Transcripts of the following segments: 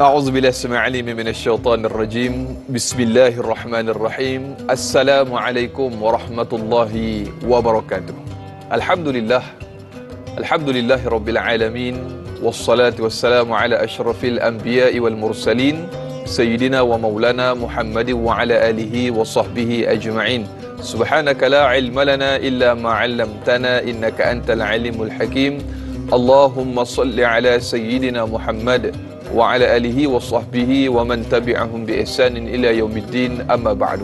A'udzubillahi as-sami'il 'alim minasyaitonir rajim. Bismillahirrahmanirrahim. Assalamualaikum warahmatullahi wabarakatuh. Alhamdulillah. Alhamdulillahirabbil alamin. Wassalatu wassalamu ala asyrafil anbiya'i wal mursalin sayyidina wa maulana Muhammadin wa ala alihi wa sahbihi ajma'in. Subhanaka la ilma lana illa ma 'allamtana innaka antal alimul hakim. Allahumma salli ala sayyidina Muhammad wa ala alihi wa sahbihi wa man tabi'ahum bi ihsanin ila yaumiddin, amma ba'du.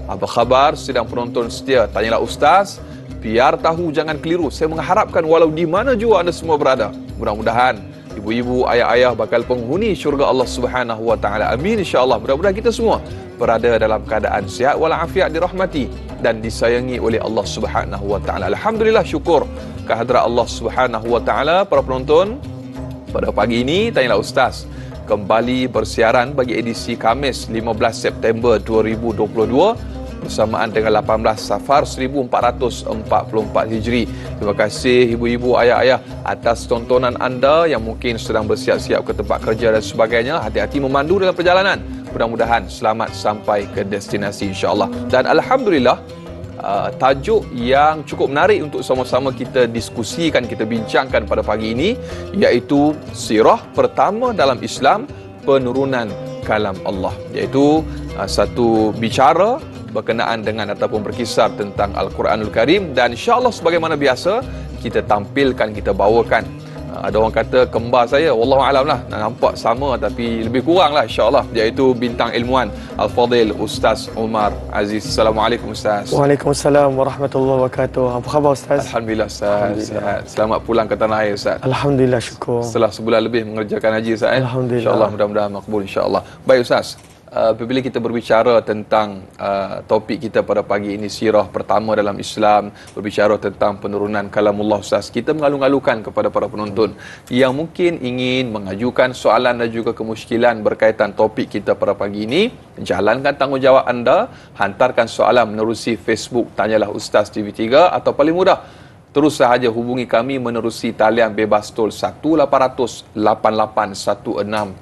Apa khabar sidang penonton setia Tanyalah Ustaz? Biar tahu jangan keliru. Saya mengharapkan walau di mana jua anda semua berada, mudah-mudahan ibu-ibu, ayah-ayah bakal penghuni syurga Allah Subhanahu wa taala. Amin insya-Allah. Mudah-mudahan kita semua berada dalam keadaan sihat walafiat, dirahmati dan disayangi oleh Allah Subhanahu wa taala. Alhamdulillah, syukur kehadrat Allah Subhanahu wa taala. Para penonton, pada pagi ini Tanyalah Ustaz kembali bersiaran bagi edisi Khamis 15 September 2022 bersamaan dengan 18 Safar 1444 Hijri. Terima kasih ibu-ibu, ayah-ayah atas tontonan anda yang mungkin sedang bersiap-siap ke tempat kerja dan sebagainya. Hati-hati memandu dalam perjalanan. Mudah-mudahan selamat sampai ke destinasi insya-Allah. Dan alhamdulillah, tajuk yang cukup menarik untuk sama-sama kita diskusikan, kita bincangkan pada pagi ini, iaitu sirah pertama dalam Islam, penurunan kalam Allah. Iaitu satu bicara berkenaan dengan ataupun berkisar tentang Al-Quranul Karim. Dan insya-Allah sebagaimana biasa kita tampilkan, kita bawakan. Ada orang kata kembar saya, wallahu alam lah, nampak sama tapi lebih kurang lah insya-Allah, iaitu bintang ilmuwan Al-Fadil Ustaz Umar Aziz. Assalamualaikum Ustaz. Waalaikumsalam warahmatullahi wabarakatuh. Apa khabar Ustaz? Alhamdulillah Ustaz. Sihat. Selamat pulang ke tanah air Ustaz. Alhamdulillah, syukur. Setelah sebulan lebih mengerjakan haji Ustaz. Alhamdulillah. Insya-Allah mudah-mudahan makbul insya-Allah. Baik Ustaz. Apabila kita berbicara tentang topik kita pada pagi ini, sirah pertama dalam Islam, berbicara tentang penurunan kalamullah Ustaz, kita mengalu-alukan kepada para penonton yang mungkin ingin mengajukan soalan dan juga kemusykilan berkaitan topik kita pada pagi ini. Jalankan tanggungjawab anda, hantarkan soalan menerusi Facebook Tanyalah Ustaz TV3, atau paling mudah terus sahaja hubungi kami menerusi talian bebas tol 1800 88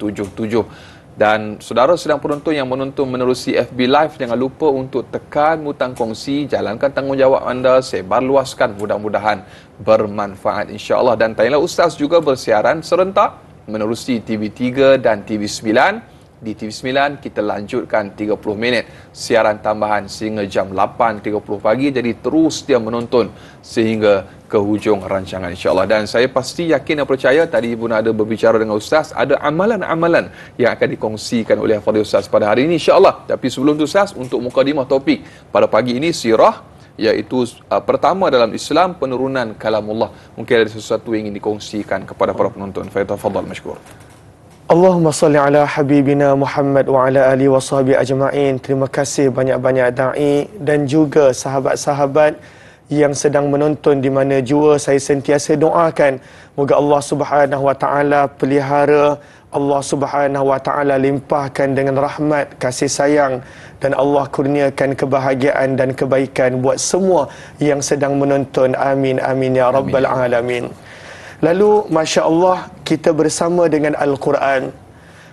1677. Dan saudara sedang penonton yang menonton menerusi FB Live, jangan lupa untuk tekan butang kongsi, jalankan tanggungjawab anda, sebar luaskan, mudah-mudahan bermanfaat insya-Allah. Dan Tanyalah Ustaz juga bersiaran serentak menerusi TV3 dan TV9. Di TV9 kita lanjutkan 30 minit siaran tambahan sehingga jam 8.30 pagi. Jadi terus dia menonton sehingga ke hujung rancangan insya-Allah. Dan saya pasti yakin dan percaya tadi Ibu ada berbicara dengan Ustaz, ada amalan-amalan yang akan dikongsikan oleh Fadil Ustaz pada hari ini insya-Allah. Tapi sebelum itu Ustaz, untuk mukadimah topik pada pagi ini, sirah iaitu pertama dalam Islam, penurunan kalamullah. Mungkin ada sesuatu yang ingin dikongsikan kepada para penonton. Falyatafaddal mashkur. Allahumma salli ala habibina Muhammad wa ala alihi wa sahbihi ajma'in. Terima kasih banyak-banyak da'i dan juga sahabat-sahabat yang sedang menonton di mana jua. Saya sentiasa doakan moga Allah Subhanahu wa taala pelihara, Allah Subhanahu wa taala limpahkan dengan rahmat, kasih sayang, dan Allah kurniakan kebahagiaan dan kebaikan buat semua yang sedang menonton. Amin amin ya rabbal alamin. Lalu Masya Allah, kita bersama dengan Al-Quran.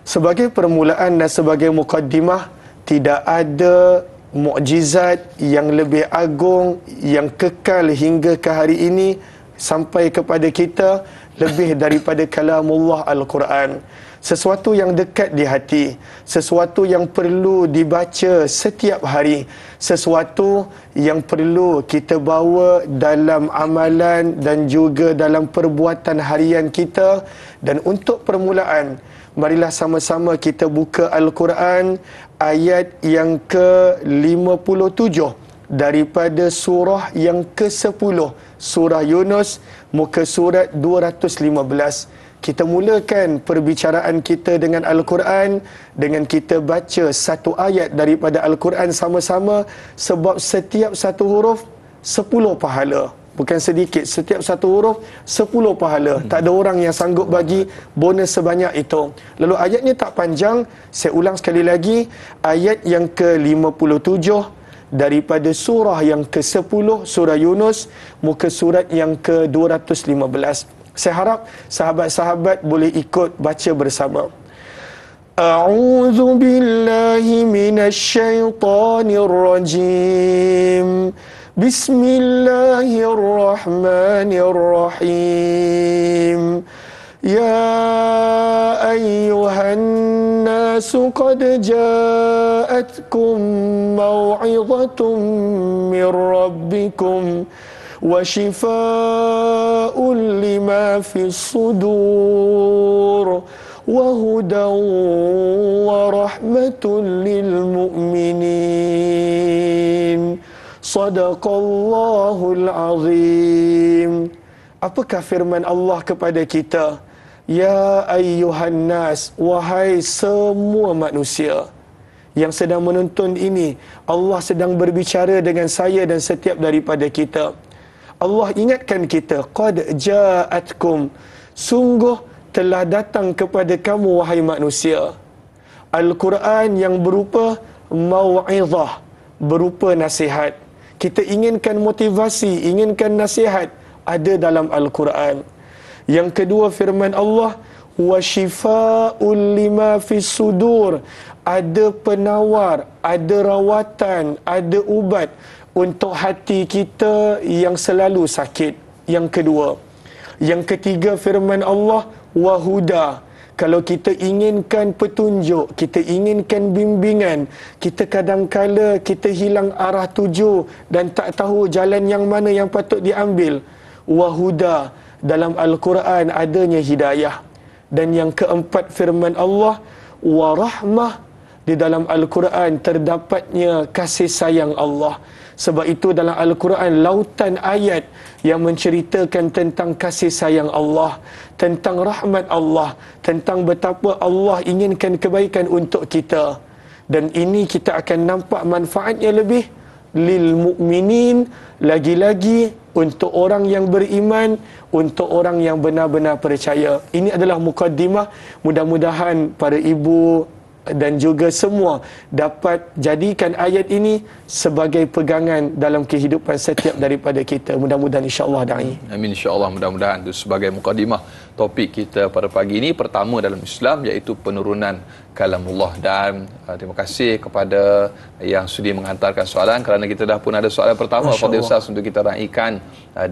Sebagai permulaan dan sebagai mukaddimah, tidak ada mukjizat yang lebih agung, yang kekal hingga ke hari ini sampai kepada kita lebih daripada kalamullah Al-Quran. Sesuatu yang dekat di hati, sesuatu yang perlu dibaca setiap hari, sesuatu yang perlu kita bawa dalam amalan dan juga dalam perbuatan harian kita. Dan untuk permulaan, marilah sama-sama kita buka Al-Quran ayat yang ke-57 daripada surah yang ke-10, surah Yunus, muka surat 215. Kita mulakan perbicaraan kita dengan Al-Quran dengan kita baca satu ayat daripada Al-Quran sama-sama, sebab setiap satu huruf 10 pahala. Bukan sedikit, setiap satu huruf 10 pahala. Tak ada orang yang sanggup bagi bonus sebanyak itu. Lalu ayatnya tak panjang, saya ulang sekali lagi, ayat yang ke-57 daripada surah yang ke-10, surah Yunus, muka surat yang ke-215. Saya harap sahabat-sahabat boleh ikut baca bersama. A'udzu billahi minasy syaithanir rajim. Bismillahirrahmanirrahim. Ya ayyuhan nasu qad ja'atkum maw'izatun min rabbikum wa shifaa'un lima fis sudur wa hudan wa rahmatun lil mu'minin. Sadaqallahul azim. Apakah firman Allah kepada kita? Ya ayyuhan nas, wahai semua manusia yang sedang menonton ini, Allah sedang berbicara dengan saya dan setiap daripada kita. Allah ingatkan kita, qad ja'atkum, sungguh telah datang kepada kamu wahai manusia, Al-Quran yang berupa mau'izah, berupa nasihat. Kita inginkan motivasi, inginkan nasihat, ada dalam Al-Quran. Yang kedua firman Allah, wa shifaa'un lima fis sudur, ada penawar, ada rawatan, ada ubat untuk hati kita yang selalu sakit. Yang kedua. Yang ketiga firman Allah, wahuda, kalau kita inginkan petunjuk, kita inginkan bimbingan, kita kadangkala kita hilang arah tuju dan tak tahu jalan yang mana yang patut diambil. Wahuda, dalam Al-Quran adanya hidayah. Dan yang keempat firman Allah, warahmah, di dalam Al-Quran terdapatnya kasih sayang Allah. Sebab itu dalam Al-Quran lautan ayat yang menceritakan tentang kasih sayang Allah, tentang rahmat Allah, tentang betapa Allah inginkan kebaikan untuk kita. Dan ini kita akan nampak manfaatnya lebih lil mu'minin, lagi-lagi untuk orang yang beriman, untuk orang yang benar-benar percaya. Ini adalah mukaddimah. Mudah-mudahan para ibu dan juga semua dapat jadikan ayat ini sebagai pegangan dalam kehidupan setiap daripada kita. Mudah-mudahan insya-Allah da'i. Amin, insya-Allah. Mudah-mudahan itu sebagai mukadimah topik kita pada pagi ini, pertama dalam Islam, iaitu penurunan kalamullah. Dan terima kasih kepada yang sudi menghantarkan soalan, kerana kita dah pun ada soalan pertama Fadil Ustaz untuk kita raikan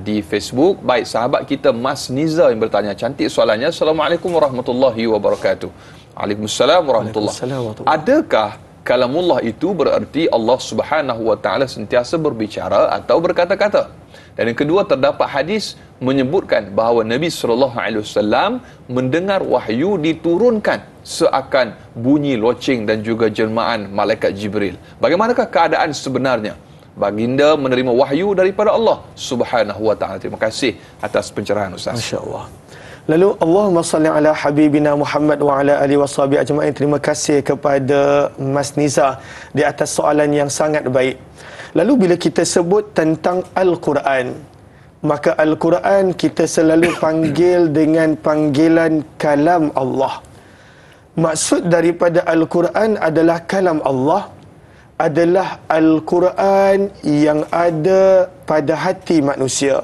di Facebook. Baik, sahabat kita Mas Niza yang bertanya, cantik soalannya. Assalamualaikum warahmatullahi wabarakatuh. Waalaikumsalam warahmatullahi wabarakatuh. Adakah kalamullah itu berarti Allah Subhanahu wa taala sentiasa berbicara atau berkata-kata? Dan yang kedua, terdapat hadis menyebutkan bahawa Nabi SAW mendengar wahyu diturunkan seakan bunyi loceng dan juga jelmaan malaikat Jibril. Bagaimanakah keadaan sebenarnya baginda menerima wahyu daripada Allah Subhanahu wa taala? Terima kasih atas pencerahan Ustaz. Masya-Allah. Lalu Allahumma salli ala habibina Muhammad wa ala alihi washabihi ajma'in. Terima kasih kepada Mas Niza di atas soalan yang sangat baik. Lalu bila kita sebut tentang Al-Quran, maka Al-Quran kita selalu panggil dengan panggilan kalam Allah. Maksud daripada Al-Quran adalah kalam Allah, adalah Al-Quran yang ada pada hati manusia,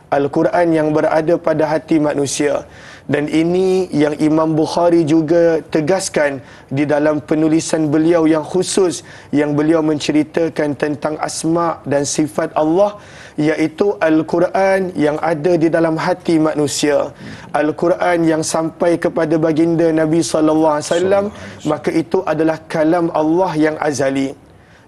Al-Quran yang berada pada hati manusia. Dan ini yang Imam Bukhari juga tegaskan di dalam penulisan beliau yang khusus, yang beliau menceritakan tentang asma' dan sifat Allah, iaitu Al-Quran yang ada di dalam hati manusia, Al-Quran yang sampai kepada baginda Nabi SAW, maka itu adalah kalam Allah yang azali.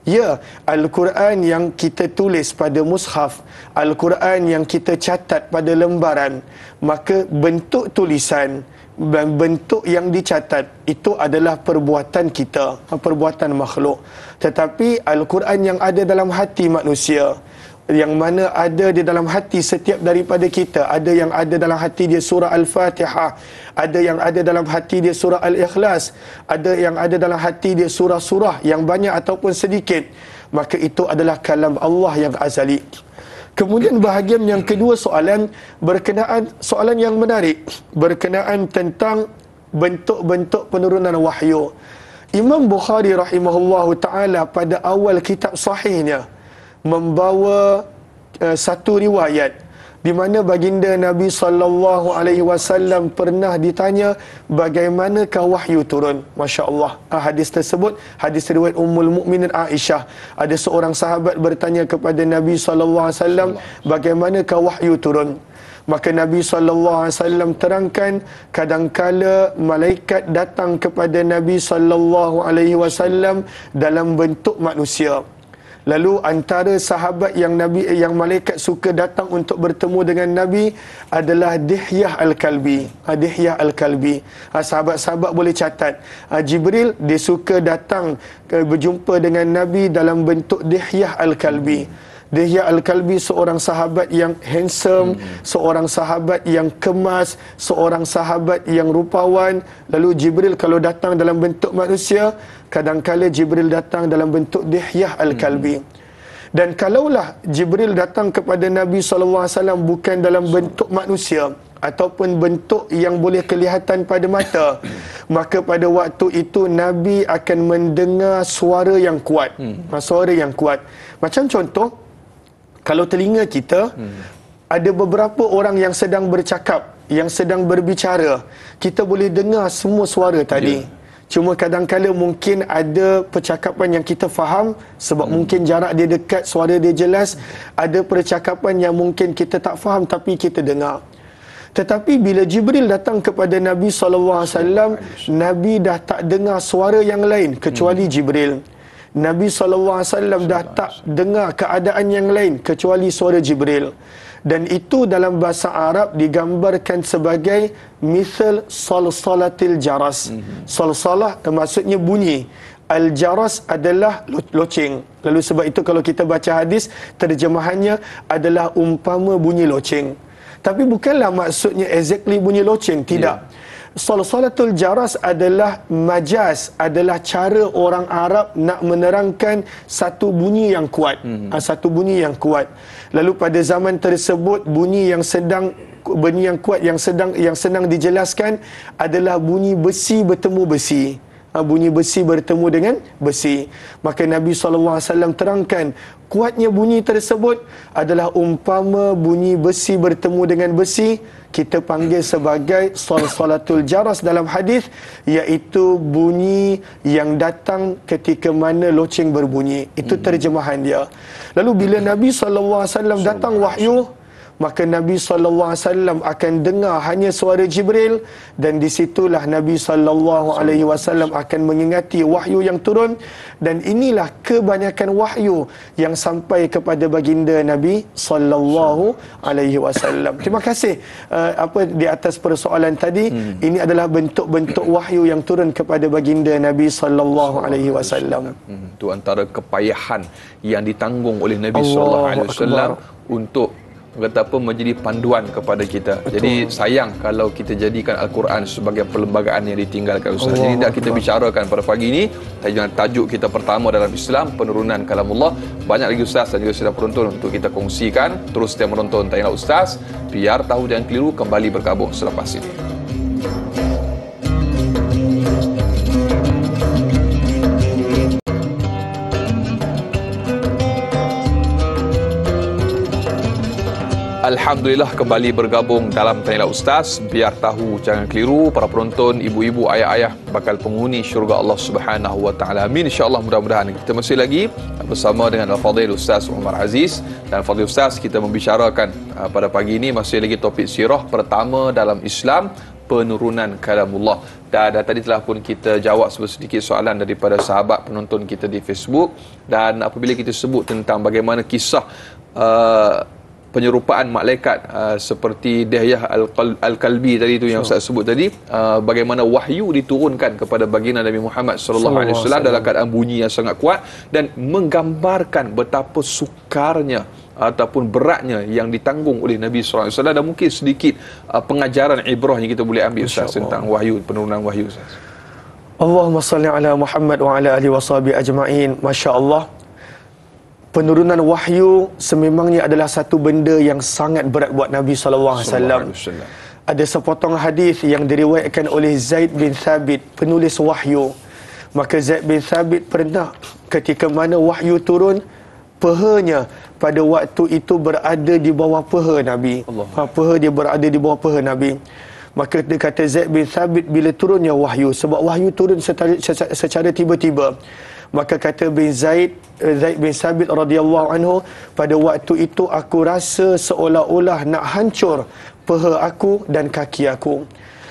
Ya, Al-Quran yang kita tulis pada mushaf, Al-Quran yang kita catat pada lembaran, maka bentuk tulisan dan bentuk yang dicatat itu adalah perbuatan kita, perbuatan makhluk. Tetapi Al-Quran yang ada dalam hati manusia, yang mana ada di dalam hati setiap daripada kita, ada yang ada dalam hati dia surah Al-Fatihah, ada yang ada dalam hati dia surah Al-Ikhlas, ada yang ada dalam hati dia surah-surah yang banyak ataupun sedikit, maka itu adalah kalam Allah yang azali. Kemudian bahagian yang kedua soalan yang menarik berkenaan tentang bentuk-bentuk penurunan wahyu. Imam Bukhari rahimahullahu taala pada awal kitab sahihnya membawa satu riwayat di mana baginda Nabi SAW pernah ditanya bagaimanakah wahyu turun. Masya Allah. Hadis tersebut, hadis riwayat Ummul Mukminin Aisyah. Ada seorang sahabat bertanya kepada Nabi SAW, bagaimanakah wahyu turun. Maka Nabi SAW terangkan, kadangkala malaikat datang kepada Nabi SAW dalam bentuk manusia. Lalu antara sahabat yang malaikat suka datang untuk bertemu dengan Nabi adalah Dihyah Al-Kalbi. Dihyah Al-Kalbi. Sahabat-sahabat boleh catat. Jibril dia suka datang berjumpa dengan Nabi dalam bentuk Dihyah Al-Kalbi. Dihyah Al-Kalbi seorang sahabat yang handsome, seorang sahabat yang kemas, seorang sahabat yang rupawan. Lalu Jibril kalau datang dalam bentuk manusia, kadangkala Jibril datang dalam bentuk Dihyah Al-Kalbi. Dan kalaulah Jibril datang kepada Nabi SAW bukan dalam bentuk manusia ataupun bentuk yang boleh kelihatan pada mata, maka pada waktu itu Nabi akan mendengar suara yang kuat. Suara yang kuat. Macam contoh, kalau telinga kita, ada beberapa orang yang sedang bercakap, yang sedang berbicara, kita boleh dengar semua suara tadi. Cuma kadang-kadang mungkin ada percakapan yang kita faham sebab mungkin jarak dia dekat, suara dia jelas. Ada percakapan yang mungkin kita tak faham tapi kita dengar. Tetapi bila Jibril datang kepada Nabi SAW, Nabi dah tak dengar suara yang lain kecuali Jibril. Nabi SAW dah tak dengar keadaan yang lain kecuali suara Jibril. Dan itu dalam bahasa Arab digambarkan sebagai misal salsalatil jaras. Salsalah maksudnya bunyi. Al-jaras adalah loceng. Lalu sebab itu kalau kita baca hadis, terjemahannya adalah umpama bunyi loceng. Tapi bukanlah maksudnya exactly bunyi loceng, tidak. Salsalatul jaras adalah majaz, adalah cara orang Arab nak menerangkan satu bunyi yang kuat. Satu bunyi yang kuat. Lalu pada zaman tersebut bunyi yang kuat yang senang dijelaskan adalah bunyi besi bertemu besi. Bunyi besi bertemu dengan besi. Maka Nabi SAW terangkan, kuatnya bunyi tersebut adalah umpama bunyi besi bertemu dengan besi. Kita panggil sebagai salsalatul jaras dalam hadis, iaitu bunyi yang datang ketika mana loceng berbunyi. Itu terjemahan dia. Lalu bila Nabi SAW datang wahyu, maka Nabi SAW akan dengar hanya suara Jibril, dan disitulah Nabi SAW akan mengingati wahyu yang turun. Dan inilah kebanyakan wahyu yang sampai kepada baginda Nabi SAW. Terima kasih di atas persoalan tadi. Ini adalah bentuk-bentuk wahyu yang turun kepada baginda Nabi SAW. Itu antara kepayahan yang ditanggung oleh Nabi SAW untuk kata apa, menjadi panduan kepada kita. Betul. Jadi sayang kalau kita jadikan Al-Quran sebagai perlembagaan yang ditinggalkan, Ustaz. Jadi tidak kita bicarakan pada pagi ini tajuk kita pertama dalam Islam, penurunan kalamullah. Banyak lagi Ustaz dan juga sidang penonton untuk kita kongsikan. Terus setiap menonton Tanya Ustaz, biar tahu dan keliru, kembali bergabung selepas ini. Alhamdulillah kembali bergabung dalam Tanya Ustaz, biar tahu jangan keliru. Para penonton, ibu-ibu, ayah-ayah bakal penghuni syurga Allah Subhanahu wa taala. Amin insya-Allah. Mudah-mudahan kita masih lagi bersama dengan Al-Fadhil Ustaz Umar Aziz. Dan Fadhil Ustaz, kita membicarakan pada pagi ini masih lagi topik sirah pertama dalam Islam, penurunan kalamullah. Dan tadi telah pun kita jawab sedikit soalan daripada sahabat penonton kita di Facebook. Dan apabila kita sebut tentang bagaimana kisah penyerupaan malaikat seperti Dihyah Al-Kalbi tadi itu yang Ustaz sebut tadi, bagaimana wahyu diturunkan kepada baginda Nabi Muhammad SAW dalam keadaan bunyi yang sangat kuat, dan menggambarkan betapa sukarnya ataupun beratnya yang ditanggung oleh Nabi SAW. Dan mungkin sedikit pengajaran ibrah yang kita boleh ambil Ustaz tentang wahyu, penurunan wahyu Ustaz. Allahumma salli ala Muhammad wa ala alihi washabihi ajma'in. Masya Allah, penurunan wahyu sememangnya adalah satu benda yang sangat berat buat Nabi SAW. Ada sepotong hadis yang diriwayatkan oleh Zaid bin Thabit, penulis wahyu. Maka Zaid bin Thabit pernah ketika mana wahyu turun, Pehanya pada waktu itu berada di bawah peha Nabi. Peha dia berada di bawah peha Nabi. Maka dia kata Zaid bin Thabit, bila turunnya wahyu, sebab wahyu turun secara tiba-tiba. Maka kata Zaid bin Thabit radhiyallahu anhu, pada waktu itu aku rasa seolah-olah nak hancur peha aku dan kaki aku.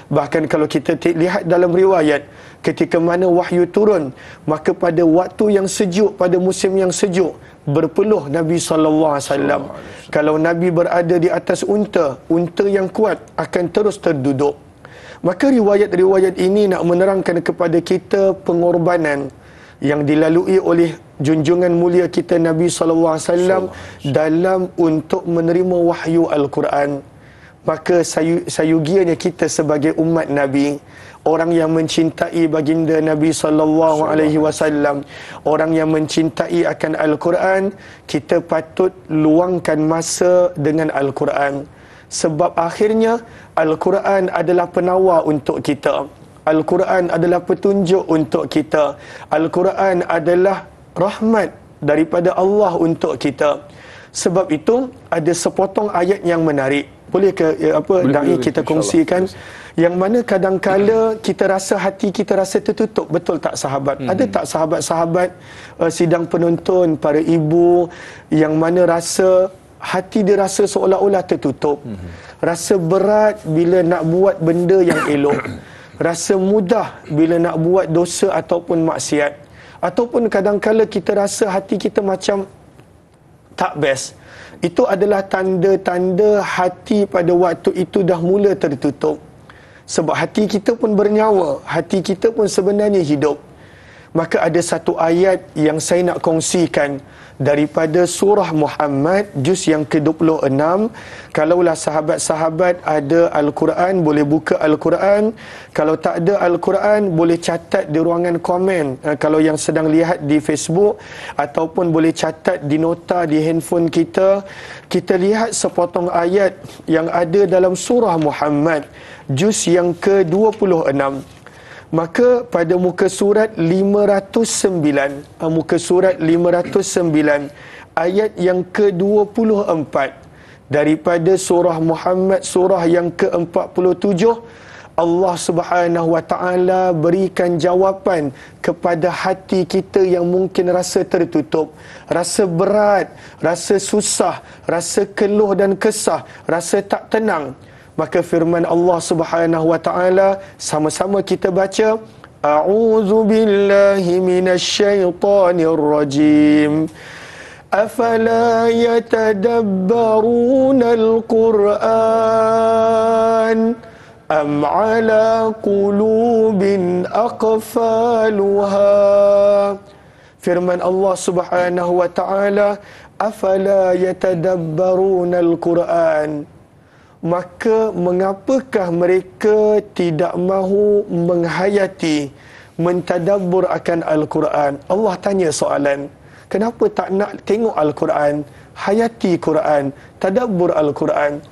Bahkan kalau kita lihat dalam riwayat, ketika mana wahyu turun, maka pada waktu yang sejuk, pada musim yang sejuk, berpeluh Nabi SAW. Kalau Nabi berada di atas unta yang kuat akan terus terduduk. Maka riwayat-riwayat ini nak menerangkan kepada kita pengorbanan yang dilalui oleh junjungan mulia kita Nabi SAW dalam untuk menerima wahyu Al-Quran. Maka sayugianya kita sebagai umat Nabi, orang yang mencintai baginda Nabi SAW, orang yang mencintai akan Al-Quran, kita patut luangkan masa dengan Al-Quran. Sebab akhirnya Al-Quran adalah penawar untuk kita. Al-Quran adalah petunjuk untuk kita. Al-Quran adalah rahmat daripada Allah untuk kita. Sebab itu ada sepotong ayat yang menarik. Boleh ke Da'i kita kongsikan, yang mana kadang-kala kita rasa hati kita rasa tertutup, betul tak sahabat? Ada tak sahabat-sahabat sidang penonton, para ibu yang mana rasa hati dia rasa seolah-olah tertutup, rasa berat bila nak buat benda yang elok, rasa mudah bila nak buat dosa ataupun maksiat, ataupun kadang-kala kita rasa hati kita macam tak best. Itu adalah tanda-tanda hati pada waktu itu dah mula tertutup. Sebab hati kita pun bernyawa, hati kita pun sebenarnya hidup. Maka ada satu ayat yang saya nak kongsikan daripada surah Muhammad juz yang ke-26. Kalaulah sahabat-sahabat ada Al-Quran, boleh buka Al-Quran. Kalau tak ada Al-Quran, boleh catat di ruangan komen. Kalau yang sedang lihat di Facebook, ataupun boleh catat di nota di handphone kita. Kita lihat sepotong ayat yang ada dalam surah Muhammad juz yang ke-26. Maka pada muka surat 509, muka surat 509, ayat yang ke-24 daripada surah Muhammad, surah yang ke-47, Allah Subhanahu Wa Ta'ala berikan jawapan kepada hati kita yang mungkin rasa tertutup, rasa berat, rasa susah, rasa keluh dan kesah, rasa tak tenang. Maka firman Allah Subhanahu Wa Ta'ala, sama-sama kita baca, A'udzu billahi minasyaitonir rajim. Afala yatadabbaruna al-Qur'an am ala qulubin aqfaluha. Firman Allah Subhanahu Wa Ta'ala, afala yatadabbaruna al-Qur'an. Maka mengapakah mereka tidak mahu menghayati, mentadabbur akan Al-Quran? Allah tanya soalan. Kenapa tak nak tengok Al-Quran, hayati Quran, tadabbur Al-Quran?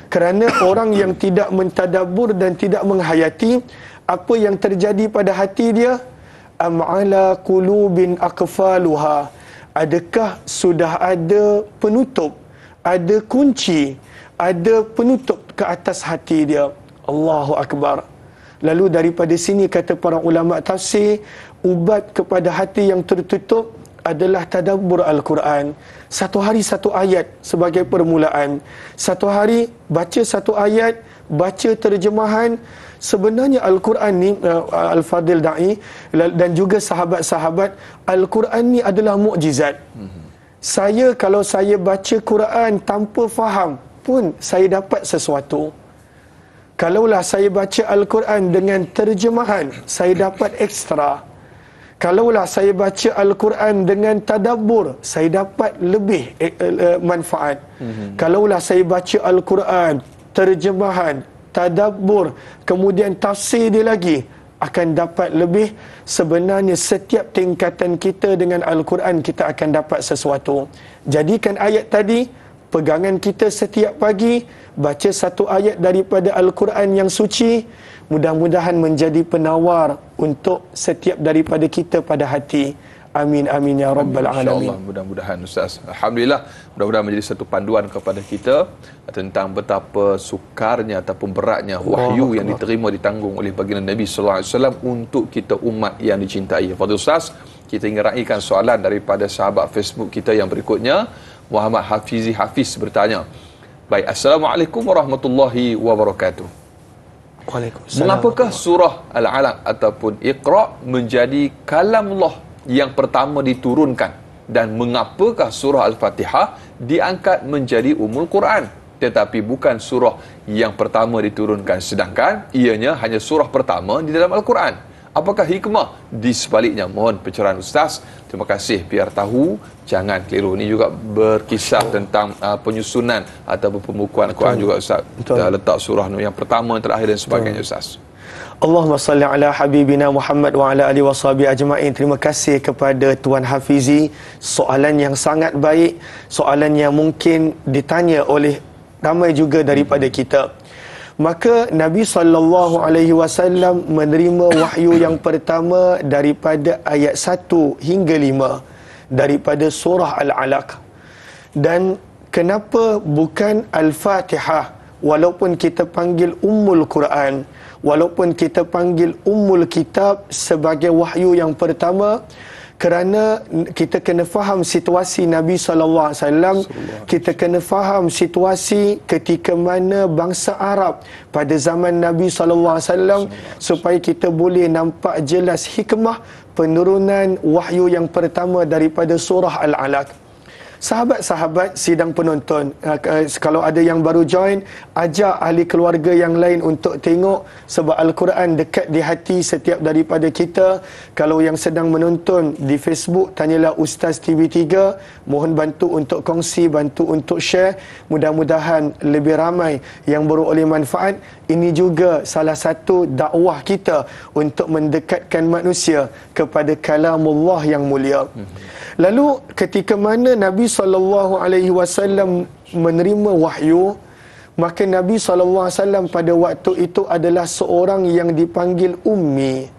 Kerana orang yang tidak mentadabbur dan tidak menghayati, apa yang terjadi pada hati dia? Am ala qulubin aqfaluha. Adakah sudah ada penutup, ada kunci, ada penutup ke atas hati dia? Allahu Akbar. Lalu daripada sini kata para ulama tafsir, ubat kepada hati yang tertutup adalah tadabbur Al-Quran. Satu hari satu ayat sebagai permulaan. Satu hari baca satu ayat, baca terjemahan. Sebenarnya Al-Quran ni, Al-Fadil Da'i dan juga sahabat-sahabat, Al-Quran ni adalah mukjizat. Saya kalau saya baca Quran tanpa faham pun saya dapat sesuatu. Kalaulah saya baca Al-Quran dengan terjemahan, saya dapat ekstra. Kalaulah saya baca Al-Quran dengan tadabbur, saya dapat lebih manfaat. Kalaulah saya baca Al-Quran, terjemahan, tadabbur, kemudian tafsir dia lagi, akan dapat lebih. Sebenarnya setiap tingkatan kita dengan Al-Quran, kita akan dapat sesuatu. Jadikan ayat tadi pegangan kita setiap pagi, baca satu ayat daripada Al-Quran yang suci, mudah-mudahan menjadi penawar untuk setiap daripada kita pada hati. Amin amin ya rabbal alamin. InsyaAllah, mudah-mudahan Ustaz. Alhamdulillah, mudah-mudahan menjadi satu panduan kepada kita tentang betapa sukarnya ataupun beratnya wahyu yang diterima ditanggung oleh baginda Nabi sallallahu alaihi wasallam untuk kita umat yang dicintai. Fadil Ustaz, kita ingin raikan soalan daripada sahabat Facebook kita yang berikutnya. Muhammad Hafizi Hafiz bertanya. Baik, Assalamualaikum warahmatullahi wabarakatuh. Waalaikumsalam. Mengapakah surah Al-Alaq ataupun Iqra menjadi kalamullah yang pertama diturunkan, dan mengapakah surah Al-Fatihah diangkat menjadi Ummul Quran tetapi bukan surah yang pertama diturunkan, sedangkan ianya hanya surah pertama di dalam Al-Quran? Apakah hikmah di sebaliknya? Mohon pencerahan Ustaz. Terima kasih. Biar tahu, jangan keliru. Ini juga berkisah tentang penyusunan ataupun pembukuan Quran juga Ustaz. Letak surah yang pertama, yang terakhir dan sebagainya Ustaz. Allahumma salli ala habibina Muhammad wa ala alihi washabi ajma'in. Terima kasih kepada Tuan Hafizi. Soalan yang sangat baik, soalan yang mungkin ditanya oleh ramai juga daripada kita. Maka Nabi SAW menerima wahyu yang pertama daripada ayat 1 hingga 5 daripada surah Al-Alaq. Dan kenapa bukan Al-Fatihah, walaupun kita panggil Ummul Quran, walaupun kita panggil Ummul Kitab sebagai wahyu yang pertama? Kerana kita kena faham situasi Nabi SAW, kita kena faham situasi ketika mana bangsa Arab pada zaman Nabi SAW, supaya kita boleh nampak jelas hikmah penurunan wahyu yang pertama daripada surah Al-Alaq. Sahabat-sahabat sidang penonton, kalau ada yang baru join, ajak ahli keluarga yang lain untuk tengok, sebab Al-Quran dekat di hati setiap daripada kita. Kalau yang sedang menonton di Facebook, tanyalah Ustaz TV3. Mohon bantu untuk kongsi, bantu untuk share. Mudah-mudahan lebih ramai yang beroleh manfaat. Ini juga salah satu dakwah kita untuk mendekatkan manusia kepada kalamullah yang mulia. Lalu ketika mana Nabi SAW menerima wahyu, maka Nabi SAW pada waktu itu adalah seorang yang dipanggil Ummi.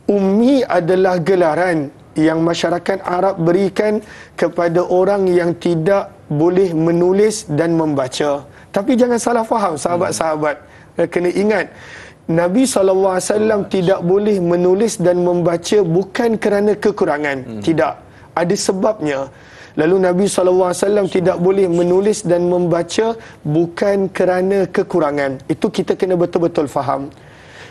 Ummi adalah gelaran yang masyarakat Arab berikan kepada orang yang tidak boleh menulis dan membaca. Tapi jangan salah faham sahabat-sahabat. Kena ingat, Nabi SAW tidak boleh menulis dan membaca bukan kerana kekurangan. Tidak. Ada sebabnya. Lalu Nabi SAW tidak boleh menulis dan membaca bukan kerana kekurangan. Itu kita kena betul-betul faham.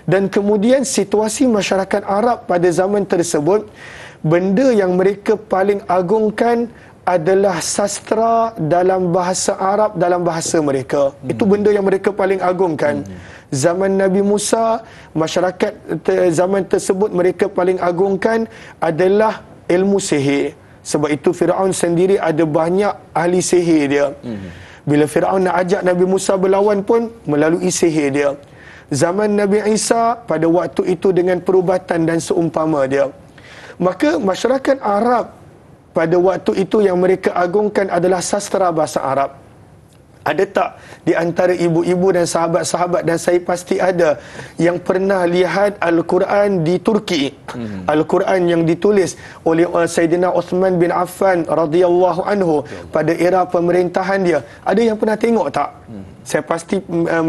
Dan kemudian situasi masyarakat Arab pada zaman tersebut, benda yang mereka paling agungkan adalah sastra dalam bahasa Arab, dalam bahasa mereka. Itu benda yang mereka paling agungkan. Zaman Nabi Musa, masyarakat zaman tersebut mereka paling agungkan adalah ilmu sihir. Sebab itu Firaun sendiri ada banyak ahli sihir dia. Bila Firaun nak ajak Nabi Musa berlawan pun melalui sihir dia. Zaman Nabi Isa pada waktu itu dengan perubatan dan seumpama dia. Maka masyarakat Arab pada waktu itu yang mereka agungkan adalah sastra bahasa Arab. Ada tak di antara ibu-ibu dan sahabat-sahabat, dan saya pasti ada, yang pernah lihat Al-Quran di Turki? Al-Quran yang ditulis oleh Sayyidina Uthman bin Affan radhiyallahu anhu pada era pemerintahan dia. Ada yang pernah tengok tak? Saya pasti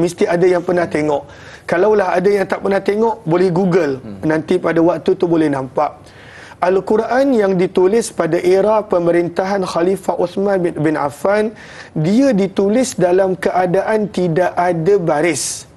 mesti ada yang pernah tengok. Kalaulah ada yang tak pernah tengok, boleh Google. Nanti pada waktu tu boleh nampak. Al-Quran yang ditulis pada era pemerintahan Khalifah Uthman bin Affan, dia ditulis dalam keadaan tidak ada baris.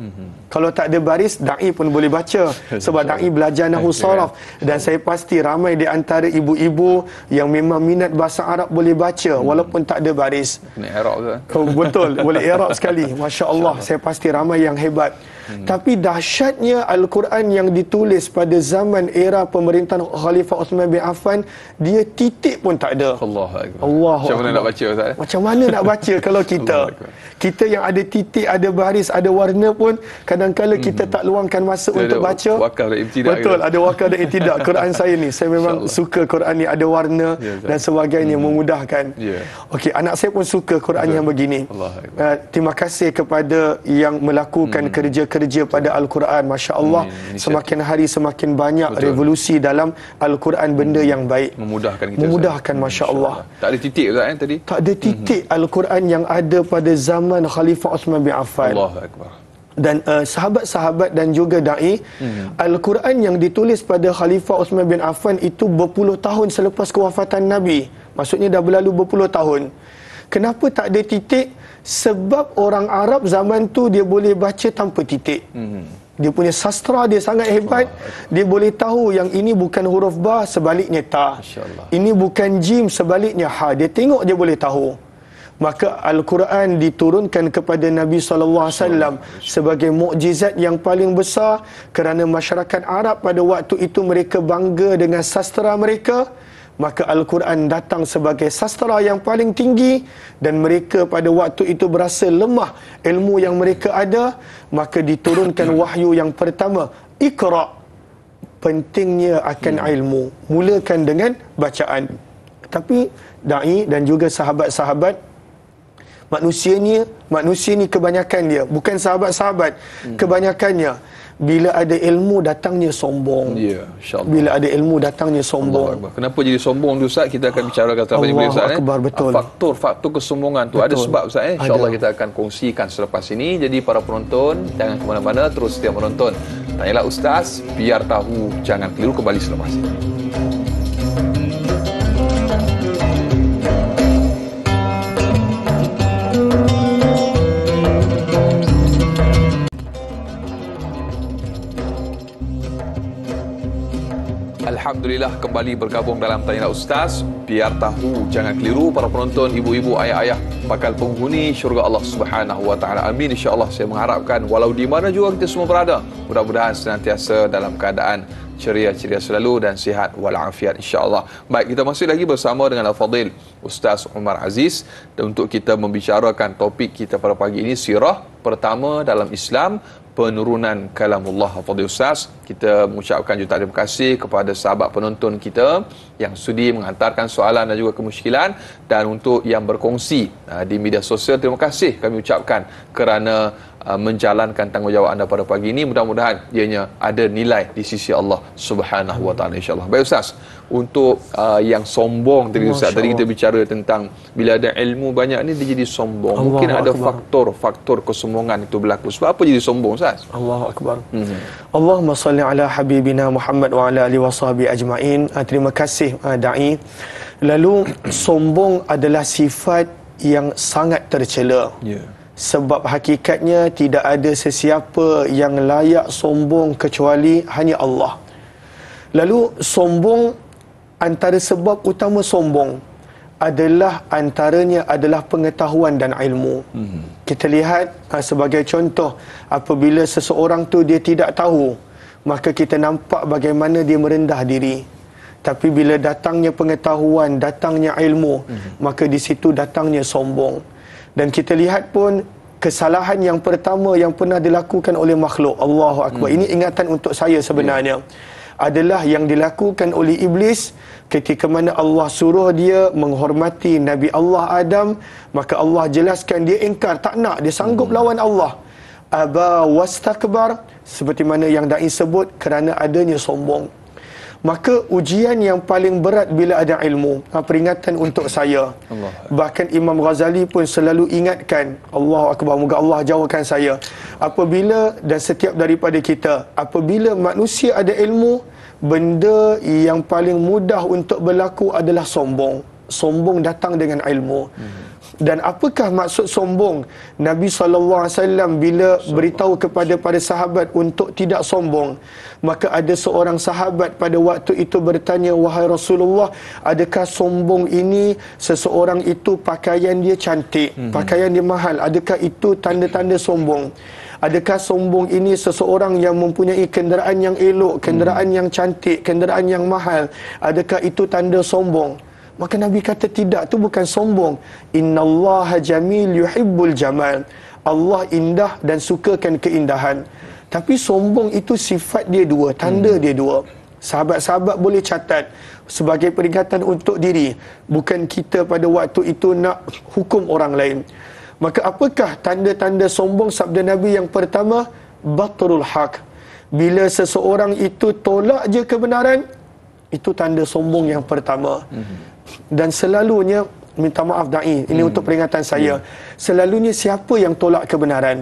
Kalau tak ada baris, da'i pun boleh baca. Sebab da'i belajar nahwu saraf. Dan saya pasti ramai di antara ibu-ibu yang memang minat bahasa Arab boleh baca walaupun tak ada baris. Kena i'rab tu. Betul, boleh i'rab sekali. Masya Allah, saya pasti ramai yang hebat. Tapi dahsyatnya Al-Quran yang ditulis pada zaman era pemerintahan Khalifah Uthman bin Affan, dia titik pun tak ada. Allah. Macam mana nak baca Ustaz? Macam mana nak baca kalau kita yang ada titik, ada baris, ada warna pun kadang-kadang kita tak luangkan masa untuk baca. Wakaf dan ibtidak. Betul, ada wakaf dan ibtidak. Quran saya ni, saya memang suka Quran ni ada warna dan sebagainya, memudahkan. Okey, anak saya pun suka Quran yang begini. Terima kasih kepada yang melakukan kerja bekerja pada Al-Quran. Masya Allah, semakin hari semakin banyak revolusi dalam Al-Quran, benda yang baik, memudahkan kita, memudahkan, Masya Allah. Tak ada titik Ustaz tadi, tak ada titik Al-Quran yang ada pada zaman Khalifah Uthman bin Affan. Allahu Akbar. Dan sahabat-sahabat dan juga da'i, Al-Quran yang ditulis pada Khalifah Uthman bin Affan itu berpuluh tahun selepas kewafatan Nabi. Maksudnya dah berlalu berpuluh tahun. Kenapa tak ada titik? Sebab orang Arab zaman tu dia boleh baca tanpa titik. Dia punya sastra dia sangat hebat. Dia boleh tahu yang ini bukan huruf ba, sebaliknya ta. Ini bukan jim, sebaliknya ha. Dia tengok dia boleh tahu. Maka Al-Quran diturunkan kepada Nabi SAW sebagai mukjizat yang paling besar, kerana masyarakat Arab pada waktu itu mereka bangga dengan sastra mereka. Maka Al-Quran datang sebagai sastra yang paling tinggi, dan mereka pada waktu itu berasa lemah ilmu yang mereka ada. Maka diturunkan wahyu yang pertama, Iqra. Pentingnya akan ilmu, mulakan dengan bacaan. Tapi da'i dan juga sahabat-sahabat, manusia ni kebanyakan dia, bukan sahabat-sahabat, kebanyakannya bila ada ilmu datangnya sombong. Ya, insya-Allah. Bila ada ilmu datangnya sombong. Kenapa jadi sombong tu Ustaz? Kita akan bicarakan tentang ini Ustaz. Betul. Faktor kesombongan tu ada sebab Ustaz. Insya-Allah kita akan kongsikan selepas ini. Jadi para penonton jangan ke mana-mana, terus setia menonton. Tanyalah Ustaz, biar tahu, jangan keliru, kembali selepas ini. Alhamdulillah, kembali bergabung dalam Tanyalah Ustaz, biar tahu, jangan keliru. Para penonton, ibu-ibu, ayah-ayah, bakal penghuni syurga Allah Subhanahu wa taala. Amin, insya-Allah. Saya mengharapkan walau di mana juga kita semua berada, mudah-mudahan senantiasa dalam keadaan ceria selalu dan sihat walafiat, insya-Allah. Baik, kita masih lagi bersama dengan Al-Fadil Ustaz Umar Aziz, dan untuk kita membicarakan topik kita pada pagi ini, sirah pertama dalam Islam, penurunan kalamullah. Fadil Ustaz, kita mengucapkan jutaan terima kasih kepada sahabat penonton kita yang sudi menghantarkan soalan dan juga kemusykilan, dan untuk yang berkongsi di media sosial, terima kasih kami ucapkan kerana menjalankan tanggungjawab anda pada pagi ini. Mudah-mudahan ianya ada nilai di sisi Allah Subhanahu wa taala, insya-Allah. Baik Ustaz, untuk yang sombong tadi Ustaz, tadi kita bicara tentang bila ada ilmu banyak ni dia jadi sombong. Mungkin ada faktor kesombongan itu berlaku. Sebab apa jadi sombong Ustaz? Allahu akbar. Allahumma salli ala habibina Muhammad wa ala alihi washabihi ajma'in. Terima kasih da'i. Lalu sombong adalah sifat yang sangat tercela. Sebab hakikatnya tidak ada sesiapa yang layak sombong kecuali hanya Allah. Lalu sombong, antara sebab utama sombong antaranya adalah pengetahuan dan ilmu. Kita lihat sebagai contoh, apabila seseorang tu dia tidak tahu, maka kita nampak bagaimana dia merendah diri. Tapi bila datangnya pengetahuan, datangnya ilmu, maka di situ datangnya sombong. Dan kita lihat pun kesalahan yang pertama yang pernah dilakukan oleh makhluk, Allahu Akbar, ini ingatan untuk saya sebenarnya, adalah yang dilakukan oleh iblis ketika mana Allah suruh dia menghormati Nabi Allah Adam. Maka Allah jelaskan dia ingkar, tak nak, dia sanggup lawan Allah. Aba wastakbar, seperti mana yang da'i sebut, kerana adanya sombong. Maka ujian yang paling berat bila ada ilmu, peringatan untuk saya. Bahkan Imam Ghazali pun selalu ingatkan, Allahu Akbar, moga Allah jauhkan saya, apabila dan setiap daripada kita, apabila manusia ada ilmu, benda yang paling mudah untuk berlaku adalah sombong. Sombong datang dengan ilmu. Dan apakah maksud sombong? Nabi SAW bila beritahu kepada para sahabat untuk tidak sombong, maka ada seorang sahabat pada waktu itu bertanya, wahai Rasulullah, adakah sombong ini seseorang itu pakaian dia cantik, pakaian dia mahal, adakah itu tanda-tanda sombong? Adakah sombong ini seseorang yang mempunyai kenderaan yang elok, kenderaan yang cantik, kenderaan yang mahal, adakah itu tanda sombong? Maka Nabi kata tidak, itu bukan sombong. Innallaha jamil yuhibbul jamal. Allah indah dan sukakan keindahan. Tapi sombong itu sifat dia dua, tanda dia dua. Sahabat-sahabat boleh catat sebagai peringatan untuk diri. Bukan kita pada waktu itu nak hukum orang lain. Maka apakah tanda-tanda sombong? Sabda Nabi yang pertama, batrul haq. Bila seseorang itu tolak je kebenaran, itu tanda sombong yang pertama. Dan selalunya, minta maaf da'i, ini untuk peringatan saya, selalunya siapa yang tolak kebenaran,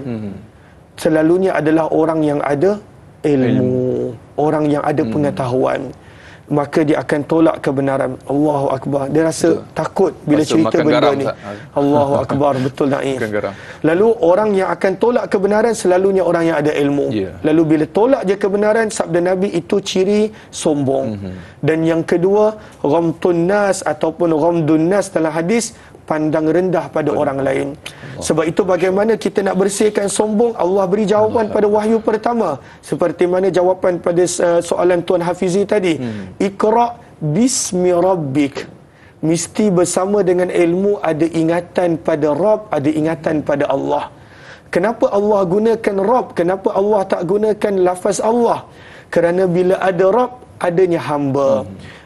selalunya adalah orang yang ada ilmu, orang yang ada pengetahuan. Maka dia akan tolak kebenaran. Allahu Akbar. Dia rasa takut bila cerita benda ni. Allahu Akbar. Betul Naif. Lalu orang yang akan tolak kebenaran selalunya orang yang ada ilmu. Lalu bila tolak je kebenaran, sabda Nabi, itu ciri sombong. Dan yang kedua, ghamtun nas ataupun ghamdun nas dalam hadis, pandang rendah pada orang lain. Sebab itu bagaimana kita nak bersihkan sombong? Allah beri jawapan pada wahyu pertama, seperti mana jawapan pada soalan Tuan Hafizi tadi. Iqra bismi rabbik. Mesti bersama dengan ilmu ada ingatan pada Rabb, ada ingatan pada Allah. Kenapa Allah gunakan Rabb? Kenapa Allah tak gunakan lafaz Allah? Kerana bila ada Rabb, adanya hamba.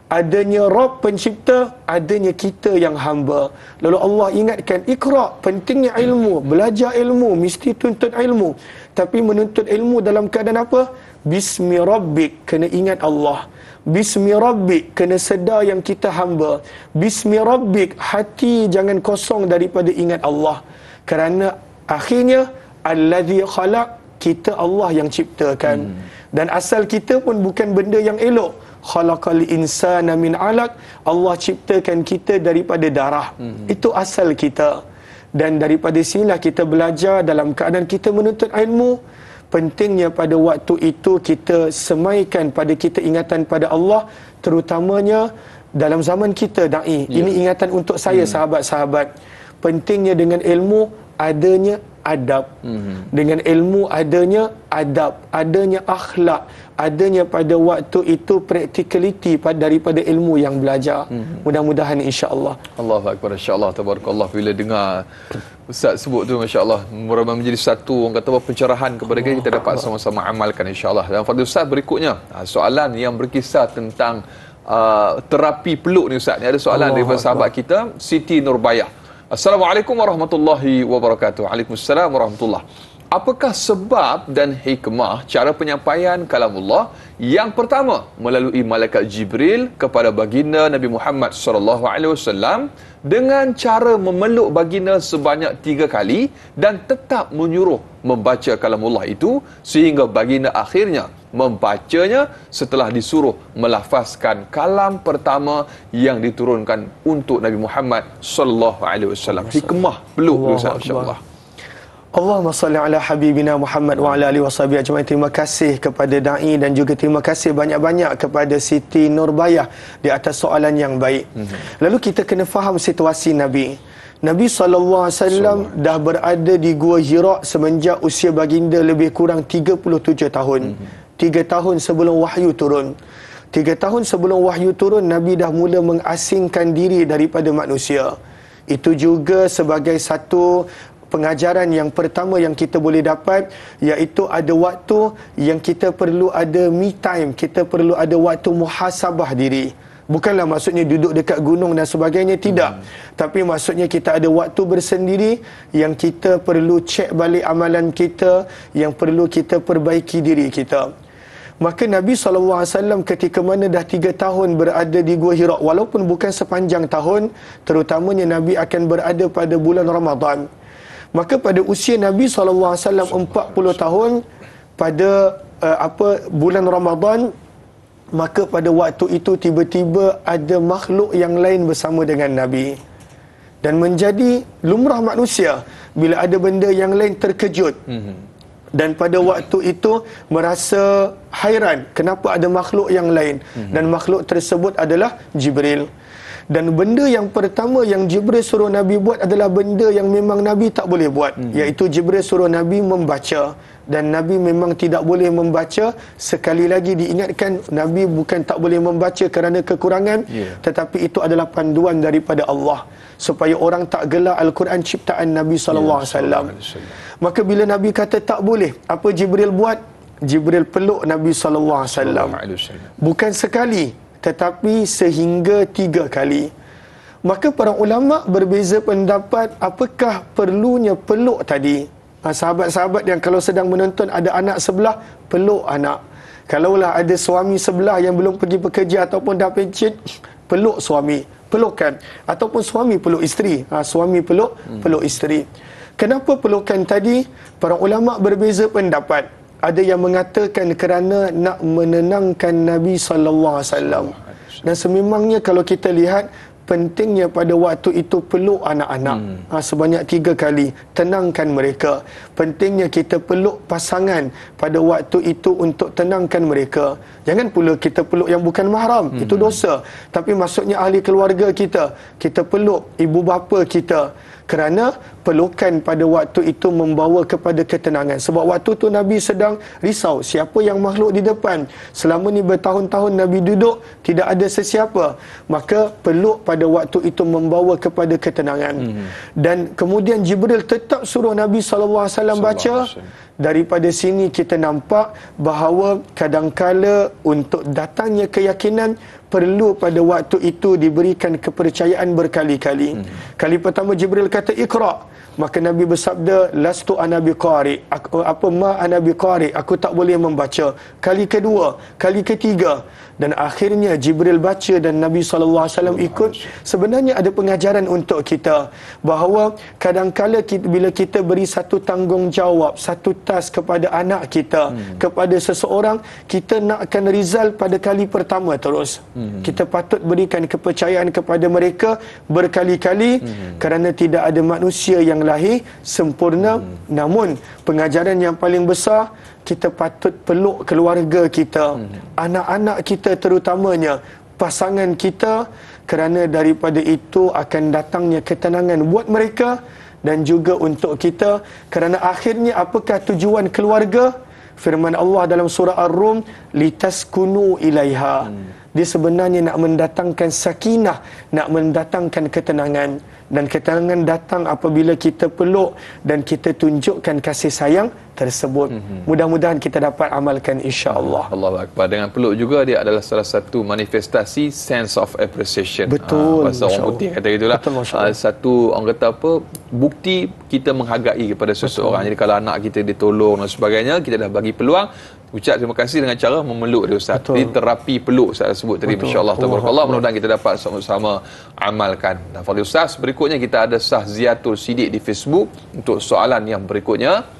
Adanya Rabb pencipta, adanya kita yang hamba. Lalu Allah ingatkan, Iqra, pentingnya ilmu, belajar ilmu, mesti tuntut ilmu. Tapi menuntut ilmu dalam keadaan apa? Bismi rabbik, kena ingat Allah. Bismi rabbik, kena sedar yang kita hamba. Bismi rabbik, hati jangan kosong daripada ingat Allah. Kerana akhirnya, allazi khalaq, kita Allah yang ciptakan. Dan asal kita pun bukan benda yang elok. Khalaqal insana min 'alaq, Allah ciptakan kita daripada darah. Itu asal kita. Dan daripada sinilah kita belajar dalam keadaan kita menuntut ilmu. Pentingnya pada waktu itu kita semaikan pada kita ingatan pada Allah, terutamanya dalam zaman kita da'i. Ini ingatan untuk saya sahabat-sahabat. Pentingnya dengan ilmu adanya adab. Dengan ilmu adanya adab, adanya akhlak, adanya pada waktu itu practicality daripada ilmu yang belajar. Mudah-mudahan insya-Allah. Allahu akbar, insya-Allah, tabarakallah. Bila dengar Ustaz sebut tu, masya-Allah, menjadi satu orang kata pencerahan kepada kita dapat sama-sama amalkan insya-Allah. Dan Fadil Ustaz berikutnya, soalan yang berkisar tentang terapi peluk ni Ustaz. Ni ada soalan daripada sahabat kita Siti Nurbayah. Assalamualaikum warahmatullahi wabarakatuh. Waalaikumsalam warahmatullahi. Apakah sebab dan hikmah cara penyampaian kalamullah yang pertama melalui malaikat Jibril kepada baginda Nabi Muhammad SAW dengan cara memeluk baginda sebanyak 3 kali dan tetap menyuruh membaca kalamullah itu sehingga baginda akhirnya membacanya setelah disuruh melafazkan kalam pertama yang diturunkan untuk Nabi Muhammad SAW. Hikmah peluk Ustaz, insya-Allah. Allahumma salli ala habibina Muhammad wa ala alihi washabihi ajma'in. Terima kasih kepada dai dan juga terima kasih banyak-banyak kepada Siti Nurbayah di atas soalan yang baik. Lalu kita kena faham situasi Nabi. Nabi SAW dah berada di Gua Hira semenjak usia baginda lebih kurang 37 tahun. 3 tahun sebelum wahyu turun. 3 tahun sebelum wahyu turun, Nabi dah mula mengasingkan diri daripada manusia. Itu juga sebagai satu pengajaran yang pertama yang kita boleh dapat, iaitu ada waktu yang kita perlu ada me time, kita perlu ada waktu muhasabah diri. Bukanlah maksudnya duduk dekat gunung dan sebagainya, tidak. Tapi maksudnya kita ada waktu bersendiri yang kita perlu cek balik amalan kita, yang perlu kita perbaiki diri kita. Maka Nabi SAW ketika mana dah 3 tahun berada di Gua Hira, walaupun bukan sepanjang tahun, terutamanya Nabi akan berada pada bulan Ramadan. Maka pada usia Nabi SAW 40 tahun pada bulan Ramadan, maka pada waktu itu tiba-tiba ada makhluk yang lain bersama dengan Nabi. Dan menjadi lumrah manusia bila ada benda yang lain terkejut. Dan pada waktu itu merasa hairan kenapa ada makhluk yang lain. Dan makhluk tersebut adalah Jibril. Dan benda yang pertama yang Jibril suruh Nabi buat adalah benda yang memang Nabi tak boleh buat, iaitu Jibril suruh Nabi membaca. Dan Nabi memang tidak boleh membaca. Sekali lagi diingatkan, Nabi bukan tak boleh membaca kerana kekurangan, tetapi itu adalah panduan daripada Allah supaya orang tak gelar Al-Quran ciptaan Nabi SAW. Maka bila Nabi kata tak boleh, apa Jibril buat? Jibril peluk Nabi SAW. Bukan sekali, tetapi sehingga 3 kali. Maka para ulama berbeza pendapat apakah perlunya peluk tadi. Sahabat-sahabat yang kalau sedang menonton ada anak sebelah, peluk anak. Kalaulah ada suami sebelah yang belum pergi bekerja ataupun dah pencet, peluk suami, pelukkan. Ataupun suami peluk isteri, suami peluk isteri. Kenapa pelukan tadi? Para ulama berbeza pendapat. Ada yang mengatakan kerana nak menenangkan Nabi SAW. Dan sememangnya kalau kita lihat, pentingnya pada waktu itu peluk anak-anak sebanyak 3 kali, tenangkan mereka. Pentingnya kita peluk pasangan pada waktu itu untuk tenangkan mereka. Jangan pula kita peluk yang bukan mahram, itu dosa. Tapi maksudnya ahli keluarga kita, kita peluk ibu bapa kita. Kerana pelukan pada waktu itu membawa kepada ketenangan. Sebab waktu tu Nabi sedang risau, siapa yang makhluk di depan. Selama ni bertahun-tahun Nabi duduk, tidak ada sesiapa. Maka peluk pada waktu itu membawa kepada ketenangan. Dan kemudian Jibril tetap suruh Nabi SAW baca. Daripada sini kita nampak bahawa kadangkala untuk datangnya keyakinan, perlu pada waktu itu diberikan kepercayaan berkali-kali. Kali pertama Jibril kata Iqra, maka Nabi bersabda lastu ana biqari, ana biqari, aku tak boleh membaca. Kali kedua, kali ketiga, dan akhirnya Jibril baca dan Nabi SAW ikut. Sebenarnya ada pengajaran untuk kita bahawa kadangkala bila kita beri satu tanggungjawab, satu task kepada anak kita, kepada seseorang, kita nakkan result pada kali pertama terus. Kita patut berikan kepercayaan kepada mereka berkali-kali, kerana tidak ada manusia yang lahir sempurna. Namun pengajaran yang paling besar, kita patut peluk keluarga kita, anak-anak kita terutamanya, pasangan kita, kerana daripada itu akan datangnya ketenangan buat mereka dan juga untuk kita. Kerana akhirnya apakah tujuan keluarga? Firman Allah dalam surah Ar-Rum, litaskunu ilaiha. Dia sebenarnya nak mendatangkan sakinah, nak mendatangkan ketenangan. Dan ketenangan datang apabila kita peluk dan kita tunjukkan kasih sayang tersebut. Mudah-mudahan kita dapat amalkan, insya-Allah. Allahu Akbar. Dengan peluk juga dia adalah salah satu manifestasi sense of appreciation. Betul. Bahasa orang putih kata gitulah. Satu orang kata apa, bukti kita menghargai kepada seseorang. Jadi kalau anak kita ditolong dan sebagainya, kita dah bagi peluang, ucap terima kasih dengan cara memeluk dia, Ustaz. Di terapi peluk saya sebut tadi, masya-Allah, tabarakallah. Mudah-mudahan kita dapat sama-sama amalkan. Dan Fadil Ustaz, berikutnya kita ada Sahziatul Sidik di Facebook untuk soalan yang berikutnya.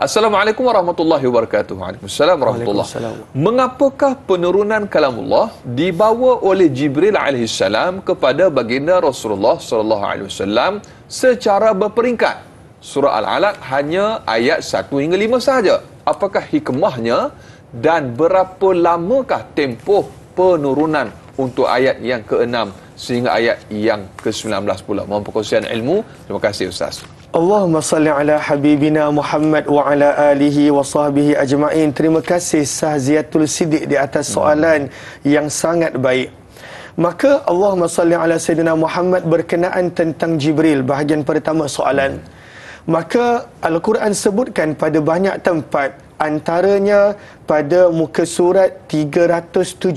Assalamualaikum warahmatullahi wabarakatuh. Waalaikumsalam warahmatullahi wabarakatuh. Mengapakah penurunan kalamullah dibawa oleh Jibril alaihissalam kepada baginda Rasulullah sallallahu alaihi wasallam secara berperingkat? Surah Al-Alaq hanya ayat 1 hingga 5 sahaja. Apakah hikmahnya dan berapa lamakah tempoh penurunan untuk ayat yang ke-6 sehingga ayat yang ke-19 pula? Mohon perkongsian ilmu. Terima kasih Ustaz. Allahumma salli ala habibina Muhammad wa ala alihi wa sahbihi ajma'in. Terima kasih Sahziatul Sidik di atas soalan yang sangat baik. Maka Allahumma salli ala Sayyidina Muhammad berkenaan tentang Jibril, bahagian pertama soalan. Maka Al-Quran sebutkan pada banyak tempat, antaranya pada muka surat 375.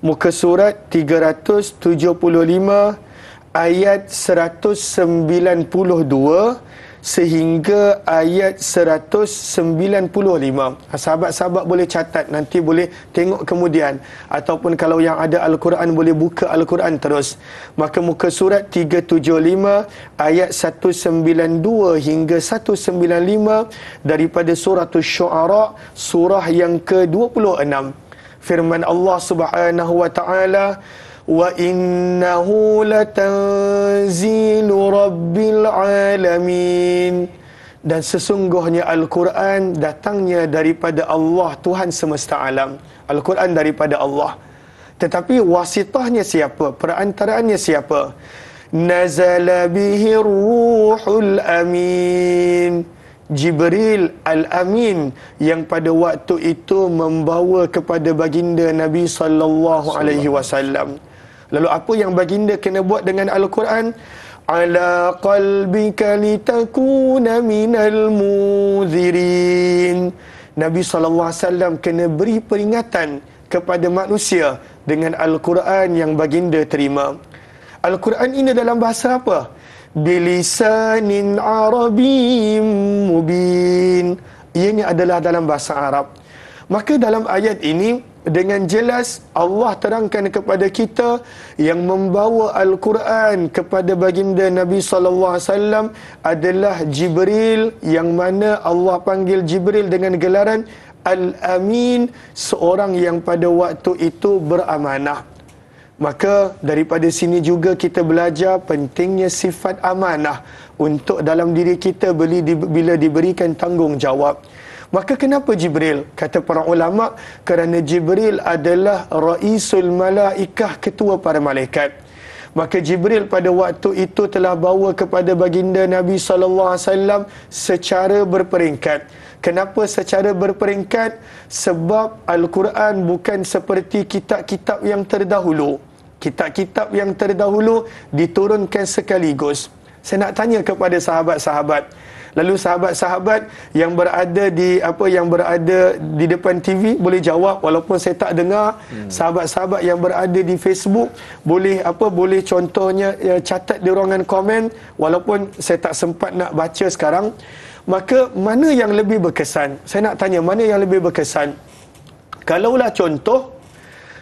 Muka surat 375 ayat 192 sehingga ayat 195. Sahabat-sahabat boleh catat, nanti boleh tengok kemudian, ataupun kalau yang ada Al-Quran boleh buka Al-Quran terus. Maka muka surat 375 ayat 192 hingga 195 daripada surah Asy-Syu'ara, surah yang ke-26. Firman Allah Subhanahu wa taala, wa innahu latanzilu rabbil alamin. Dan sesungguhnya Al-Quran datangnya daripada Allah, Tuhan semesta alam. Al-Quran daripada Allah. Tetapi wasitahnya siapa? Perantaraannya siapa? Nazala bihi ruhul amin. Jibril Al-Amin yang pada waktu itu membawa kepada baginda Nabi sallallahu alaihi wasallam. Lalu apa yang baginda kena buat dengan Al-Quran? Ala qalbika litakuna minal munzirin. Nabi sallallahu alaihi wasallam kena beri peringatan kepada manusia dengan Al-Quran yang baginda terima. Al-Quran ini dalam bahasa apa? bilisanin Arabiyyim mubin. Ianya adalah dalam bahasa Arab. Maka dalam ayat ini dengan jelas Allah terangkan kepada kita yang membawa Al-Quran kepada baginda Nabi SAW adalah Jibril, yang mana Allah panggil Jibril dengan gelaran Al-Amin, seorang yang pada waktu itu beramanah. Maka daripada sini juga kita belajar pentingnya sifat amanah untuk dalam diri kita bila diberikan tanggungjawab. Maka kenapa Jibril? Kata para ulama, kerana Jibril adalah Raisul Malaikah, ketua para malaikat. Maka Jibril pada waktu itu telah bawa kepada baginda Nabi SAW secara berperingkat. Kenapa secara berperingkat? Sebab Al-Quran bukan seperti kitab-kitab yang terdahulu. Kitab-kitab yang terdahulu diturunkan sekaligus. Saya nak tanya kepada sahabat-sahabat. Lalu sahabat-sahabat yang berada di depan TV boleh jawab walaupun saya tak dengar. Sahabat-sahabat yang berada di Facebook boleh contohnya catat di ruangan komen walaupun saya tak sempat nak baca sekarang. Maka mana yang lebih berkesan? Saya nak tanya, mana yang lebih berkesan? Kalaulah contoh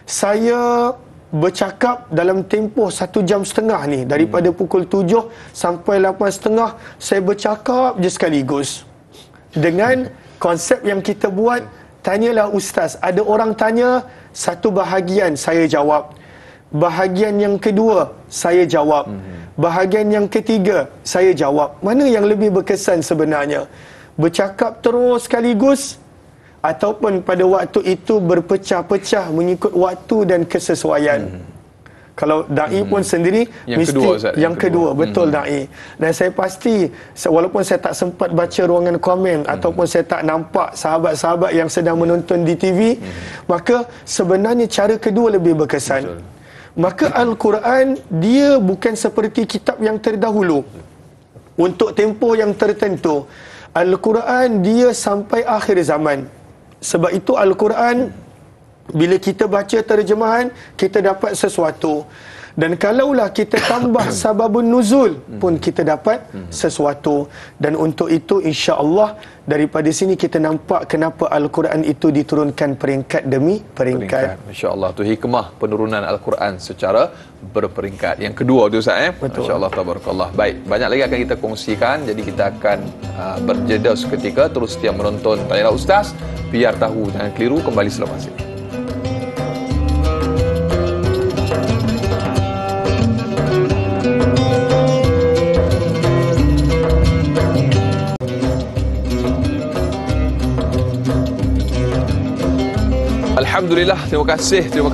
saya bercakap dalam tempoh 1 jam setengah ni, daripada pukul 7 sampai 8.30 saya bercakap je sekaligus dengan konsep yang kita buat. Tanyalah ustaz, ada orang tanya satu bahagian saya jawab, bahagian yang kedua saya jawab, bahagian yang ketiga saya jawab. Mana yang lebih berkesan sebenarnya? Bercakap terus sekaligus ataupun pada waktu itu berpecah-pecah mengikut waktu dan kesesuaian? Kalau da'i pun sendiri yang mesti kedua, Ustaz, yang kedua betul da'i. Dan saya pasti walaupun saya tak sempat baca ruangan komen ataupun saya tak nampak sahabat-sahabat yang sedang menonton di TV, maka sebenarnya cara kedua lebih berkesan. Betul. Maka Al-Quran dia bukan seperti kitab yang terdahulu untuk tempoh yang tertentu. Al-Quran dia sampai akhir zaman. Sebab itu Al-Quran bila kita baca terjemahan kita dapat sesuatu, dan kalaulah kita tambah sababun nuzul pun kita dapat sesuatu. Dan untuk itu insya-Allah daripada sini kita nampak kenapa Al-Quran itu diturunkan peringkat demi peringkat. Masya-Allah, tu hikmah penurunan Al-Quran secara berperingkat. Yang kedua tu Ustaz Masya-Allah, tabarakallah. Baik, banyak lagi akan kita kongsikan. Jadi kita akan berjeda seketika, terus setia menonton Tanyalah Ustaz, biar tahu jangan keliru. Kembali selepas ini. Alhamdulillah, terima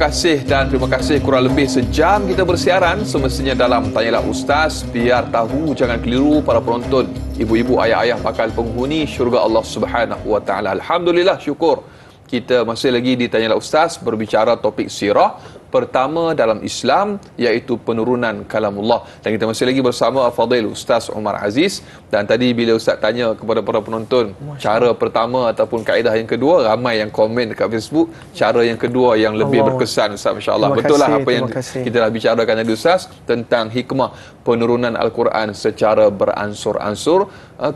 kasih dan terima kasih. Kurang lebih sejam kita bersiaran semestinya dalam Tanyalah Ustaz, biar tahu jangan keliru. Para penonton, ibu-ibu, ayah-ayah bakal penghuni syurga Allah Subhanahu wa taala. Alhamdulillah, syukur kita masih lagi di Tanyalah Ustaz berbicara topik sirah pertama dalam Islam, iaitu penurunan kalamullah. Dan kita masih lagi bersama Al-Fadhil Ustaz Umar Aziz. Dan tadi bila Ustaz tanya kepada para penonton cara pertama ataupun kaedah yang kedua, ramai yang komen dekat Facebook cara yang kedua yang lebih berkesan Ustaz. Masya-Allah, betul lah apa yang kita dah bicarakan tadi Ustaz tentang hikmah penurunan Al-Quran secara beransur-ansur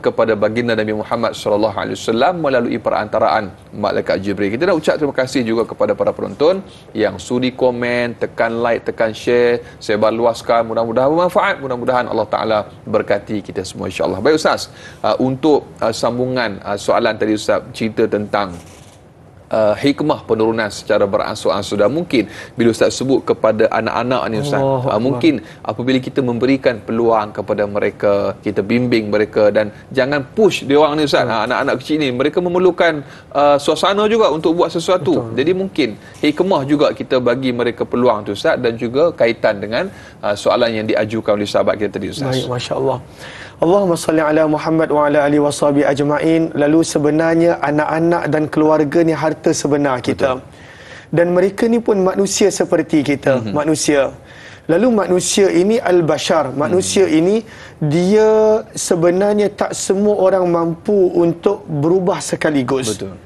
kepada baginda Nabi Muhammad SAW melalui perantaraan malaikat Jibril. Kita nak ucap terima kasih juga kepada para penonton yang sudi komen, tekan like, tekan share, sebarluaskan. Mudah-mudahan bermanfaat, mudah-mudahan Allah Ta'ala berkati kita semua insya-Allah. Baik Ustaz, untuk sambungan soalan tadi Ustaz cerita tentang hikmah penurunan secara beransur-ansur, dan mungkin bila Ustaz sebut kepada anak-anak ni Ustaz, mungkin apabila kita memberikan peluang kepada mereka, kita bimbing mereka dan jangan push dia orang ni Ustaz. Anak-anak kecil ni mereka memerlukan suasana juga untuk buat sesuatu. Jadi mungkin hikmah juga kita bagi mereka peluang tu Ustaz, dan juga kaitan dengan soalan yang diajukan oleh sahabat kita tadi Ustaz. Baik, masya-Allah. Allahumma salli ala Muhammad wa ala alihi washabihi ajma'in. Lalu sebenarnya anak-anak dan keluarga ni harta sebenar kita. Betul. Dan mereka ni pun manusia seperti kita, manusia. Lalu manusia ini al-bashar, manusia ini dia sebenarnya tak semua orang mampu untuk berubah sekaligus. Betul.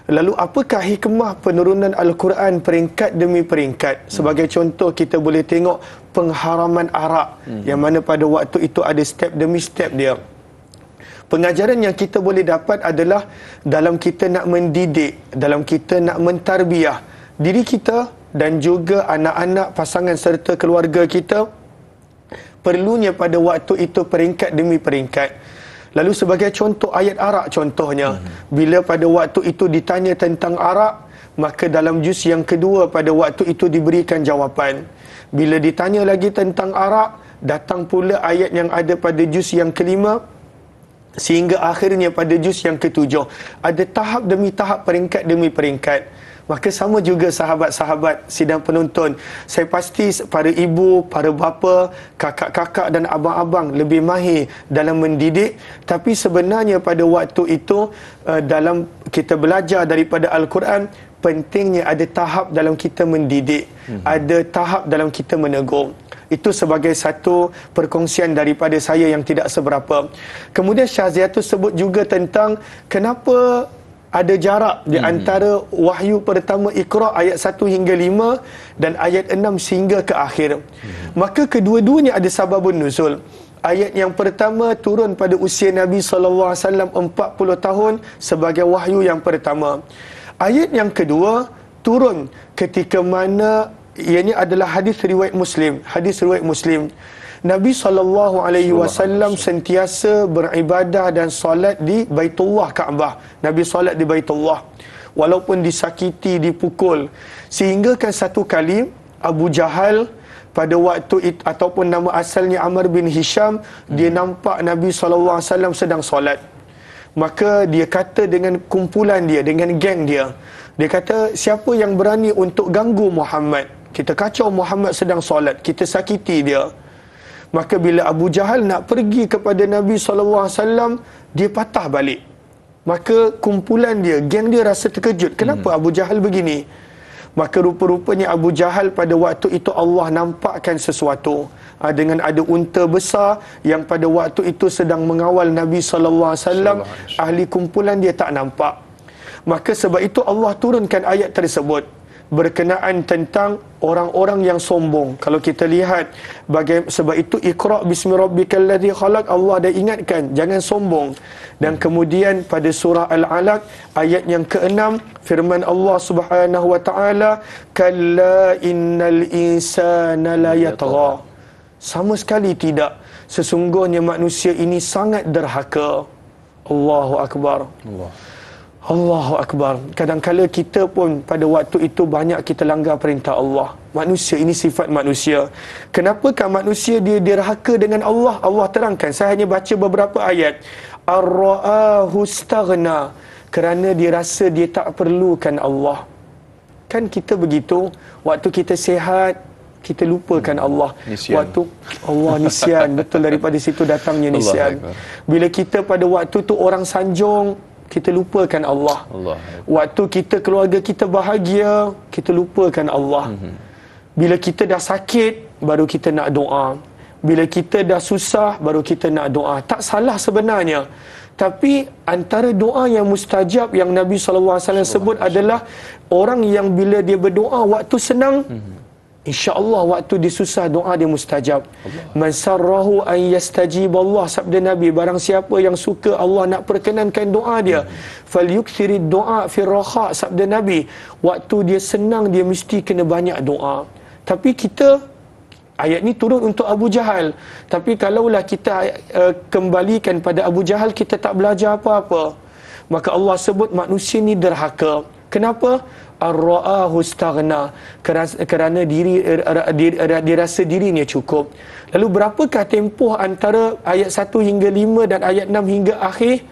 Lalu apakah hikmah penurunan Al-Quran peringkat demi peringkat? Sebagai contoh, kita boleh tengok pengharaman arak, yang mana pada waktu itu ada step demi step dia. Pengajaran yang kita boleh dapat adalah dalam kita nak mendidik, dalam kita nak mentarbiah diri kita dan juga anak-anak, pasangan serta keluarga kita, perlunya pada waktu itu peringkat demi peringkat. Lalu sebagai contoh ayat arak contohnya, bila pada waktu itu ditanya tentang arak, maka dalam juz yang kedua pada waktu itu diberikan jawapan. Bila ditanya lagi tentang arak, datang pula ayat yang ada pada juz yang kelima, sehingga akhirnya pada juz yang ketujuh. Ada tahap demi tahap, peringkat demi peringkat. Maka sama juga sahabat-sahabat sidang penonton, saya pasti para ibu, para bapa, kakak-kakak dan abang-abang lebih mahir dalam mendidik. Tapi sebenarnya pada waktu itu, dalam kita belajar daripada Al-Quran, pentingnya ada tahap dalam kita mendidik, ada tahap dalam kita menegur. Itu sebagai satu perkongsian daripada saya yang tidak seberapa. Kemudian Syaziatul sebut juga tentang kenapa ada jarak di antara wahyu pertama Iqra ayat 1 hingga 5 dan ayat 6 sehingga ke akhir. Maka kedua-duanya ada sababun nuzul. Ayat yang pertama turun pada usia Nabi SAW 40 tahun sebagai wahyu yang pertama. Ayat yang kedua turun ketika mana, ianya adalah hadis riwayat Muslim. Hadis riwayat Muslim. Nabi SAW sentiasa beribadah dan solat di Baitullah Kaabah. Nabi solat di Baitullah walaupun disakiti, dipukul. Sehingga kan satu kali Abu Jahal pada waktu itu, ataupun nama asalnya Amr bin Hisham, dia nampak Nabi SAW sedang solat. Maka dia kata dengan kumpulan dia, dengan geng dia, dia kata, siapa yang berani untuk ganggu Muhammad? Kita kacau Muhammad sedang solat, kita sakiti dia. Maka bila Abu Jahal nak pergi kepada Nabi SAW, dia patah balik. Maka kumpulan dia, geng dia rasa terkejut. Kenapa Abu Jahal begini? Maka rupa-rupanya Abu Jahal pada waktu itu Allah nampakkan sesuatu. Dengan ada unta besar yang pada waktu itu sedang mengawal Nabi SAW. Ahli kumpulan dia tak nampak. Maka sebab itu Allah turunkan ayat tersebut berkenaan tentang orang-orang yang sombong. Kalau kita lihat sebab itu Iqra bismi rabbikal ladzi khalaq, Allah dah ingatkan jangan sombong. Dan kemudian pada surah Al-Alaq ayat yang ke-6 firman Allah Subhanahu wa taala, kalla innal insana la yatgha. Sama sekali tidak, sesungguhnya manusia ini sangat derhaka. Allahu akbar. Allahu akbar. Kadang-kala kita pun pada waktu itu banyak kita langgar perintah Allah. Manusia ini sifat manusia. Kenapakah manusia dia derhaka dengan Allah? Allah terangkan. Saya hanya baca beberapa ayat. Ar-ra'ahu istaghna. Kerana dia rasa dia tak perlukan Allah. Kan kita begitu. Waktu kita sihat, kita lupakan Allah. Nisyan. Waktu Allah nisyan. Betul, daripada situ datangnya nisyan. Bila kita pada waktu tu orang sanjung, kita lupakan Allah. Waktu kita keluarga kita bahagia, kita lupakan Allah. Bila kita dah sakit, baru kita nak doa. Bila kita dah susah, baru kita nak doa. Tak salah sebenarnya. Tapi antara doa yang mustajab yang Nabi SAW sebut adalah orang yang bila dia berdoa waktu senang, insya-Allah waktu dia susah doa dia mustajab. Man sarrahu an yastajib Allah, sabda Nabi, barang siapa yang suka Allah nak perkenankan doa dia, falyukthirid doa fi raha, sabda Nabi, waktu dia senang dia mesti kena banyak doa. Tapi kita, ayat ni turun untuk Abu Jahal, tapi kalaulah kita kembalikan pada Abu Jahal, kita tak belajar apa-apa. Maka Allah sebut manusia ni derhaka. Kenapa? Ar-ra'ahu istaghna, kerana dia rasa dirinya cukup. Lalu berapakah tempoh antara ayat 1 hingga 5 dan ayat 6 hingga akhir?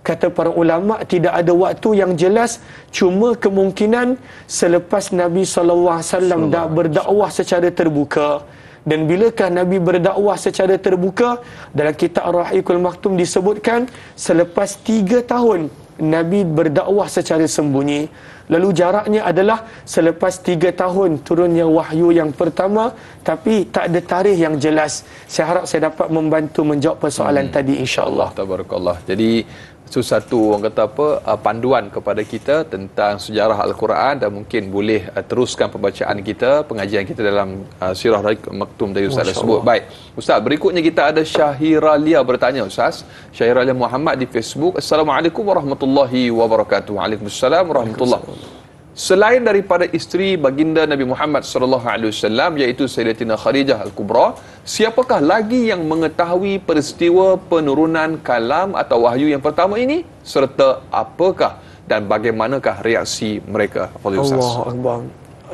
Kata para ulama, tidak ada waktu yang jelas, cuma kemungkinan selepas Nabi SAW dah berdakwah secara terbuka. Dan bilakah Nabi berdakwah secara terbuka? Dalam kitab Ar-Rahiqul Maktum disebutkan selepas 3 tahun Nabi berdakwah secara sembunyi. Lalu jaraknya adalah selepas 3 tahun turunnya wahyu yang pertama, tapi tak ada tarikh yang jelas. Saya harap saya dapat membantu menjawab persoalan tadi, insya-Allah. Tabarakallah. Jadi Itu satu orang kata apa, panduan kepada kita tentang sejarah Al-Quran, dan mungkin boleh teruskan pembacaan kita, pengajian kita dalam Sirah Maktum dari Ustaz tersebut. Baik, Ustaz, berikutnya kita ada Syahiralia bertanya, Ustaz. Syahiralia Muhammad di Facebook. Assalamualaikum warahmatullahi wabarakatuh. Waalaikumsalam warahmatullahi wabarakatuh. Selain daripada isteri baginda Nabi Muhammad SAW, iaitu Sayyidatina Khadijah Al-Kubra, siapakah lagi yang mengetahui peristiwa penurunan kalam atau wahyu yang pertama ini, serta apakah dan bagaimanakah reaksi mereka? Allahu Akbar.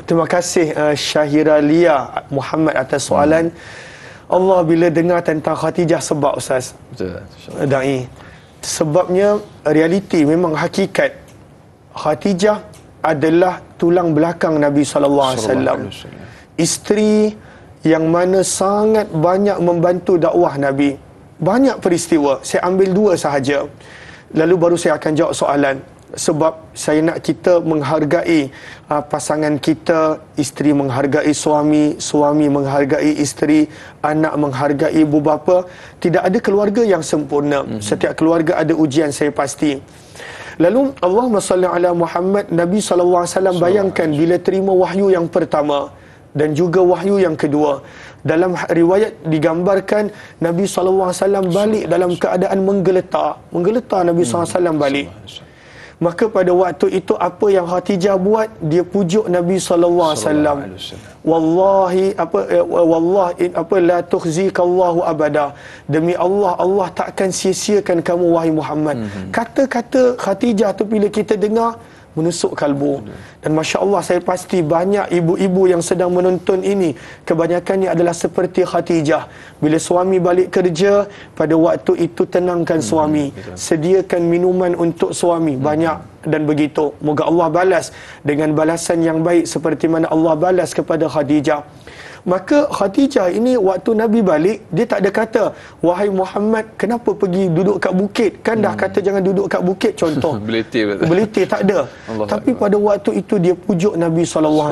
Terima kasih Syahiralia Muhammad atas soalan. Allah bila dengar tentang Khadijah sebab, Ustaz. Betul. Da'i. Sebabnya realiti, memang hakikat. Khadijah adalah tulang belakang Nabi SAW. Isteri yang mana sangat banyak membantu dakwah Nabi. Banyak peristiwa. Saya ambil dua sahaja. Lalu baru saya akan jawab soalan. Sebab saya nak kita menghargai pasangan kita, isteri menghargai suami, suami menghargai isteri, anak menghargai ibu bapa. Tidak ada keluarga yang sempurna. Setiap keluarga ada ujian, saya pasti. Lalu Allahumma salli ala Muhammad, Nabi SAW bayangkan bila terima wahyu yang pertama dan juga wahyu yang kedua. Dalam riwayat digambarkan Nabi SAW balik dalam keadaan menggeletar. Menggeletar Nabi SAW balik. Maka pada waktu itu apa yang Khadijah buat? Dia pujuk Nabi SAW. Wallahi la tukhzikallahu abada. Demi Allah, Allah takkan sia-siakan kamu wahai Muhammad. Kata-kata Khadijah tu bila kita dengar, menusuk kalbu. Dan Masya Allah, saya pasti banyak ibu-ibu yang sedang menonton ini, kebanyakannya adalah seperti Khadijah. Bila suami balik kerja, pada waktu itu tenangkan suami, sediakan minuman untuk suami banyak, dan begitu. Moga Allah balas dengan balasan yang baik seperti mana Allah balas kepada Khadijah. Maka Khadijah ini waktu Nabi balik, dia tak ada kata, wahai Muhammad, kenapa pergi duduk kat bukit? Kan dah kata jangan duduk kat bukit, contoh. Belitir tak ada. Tapi pada waktu itu dia pujuk Nabi SAW.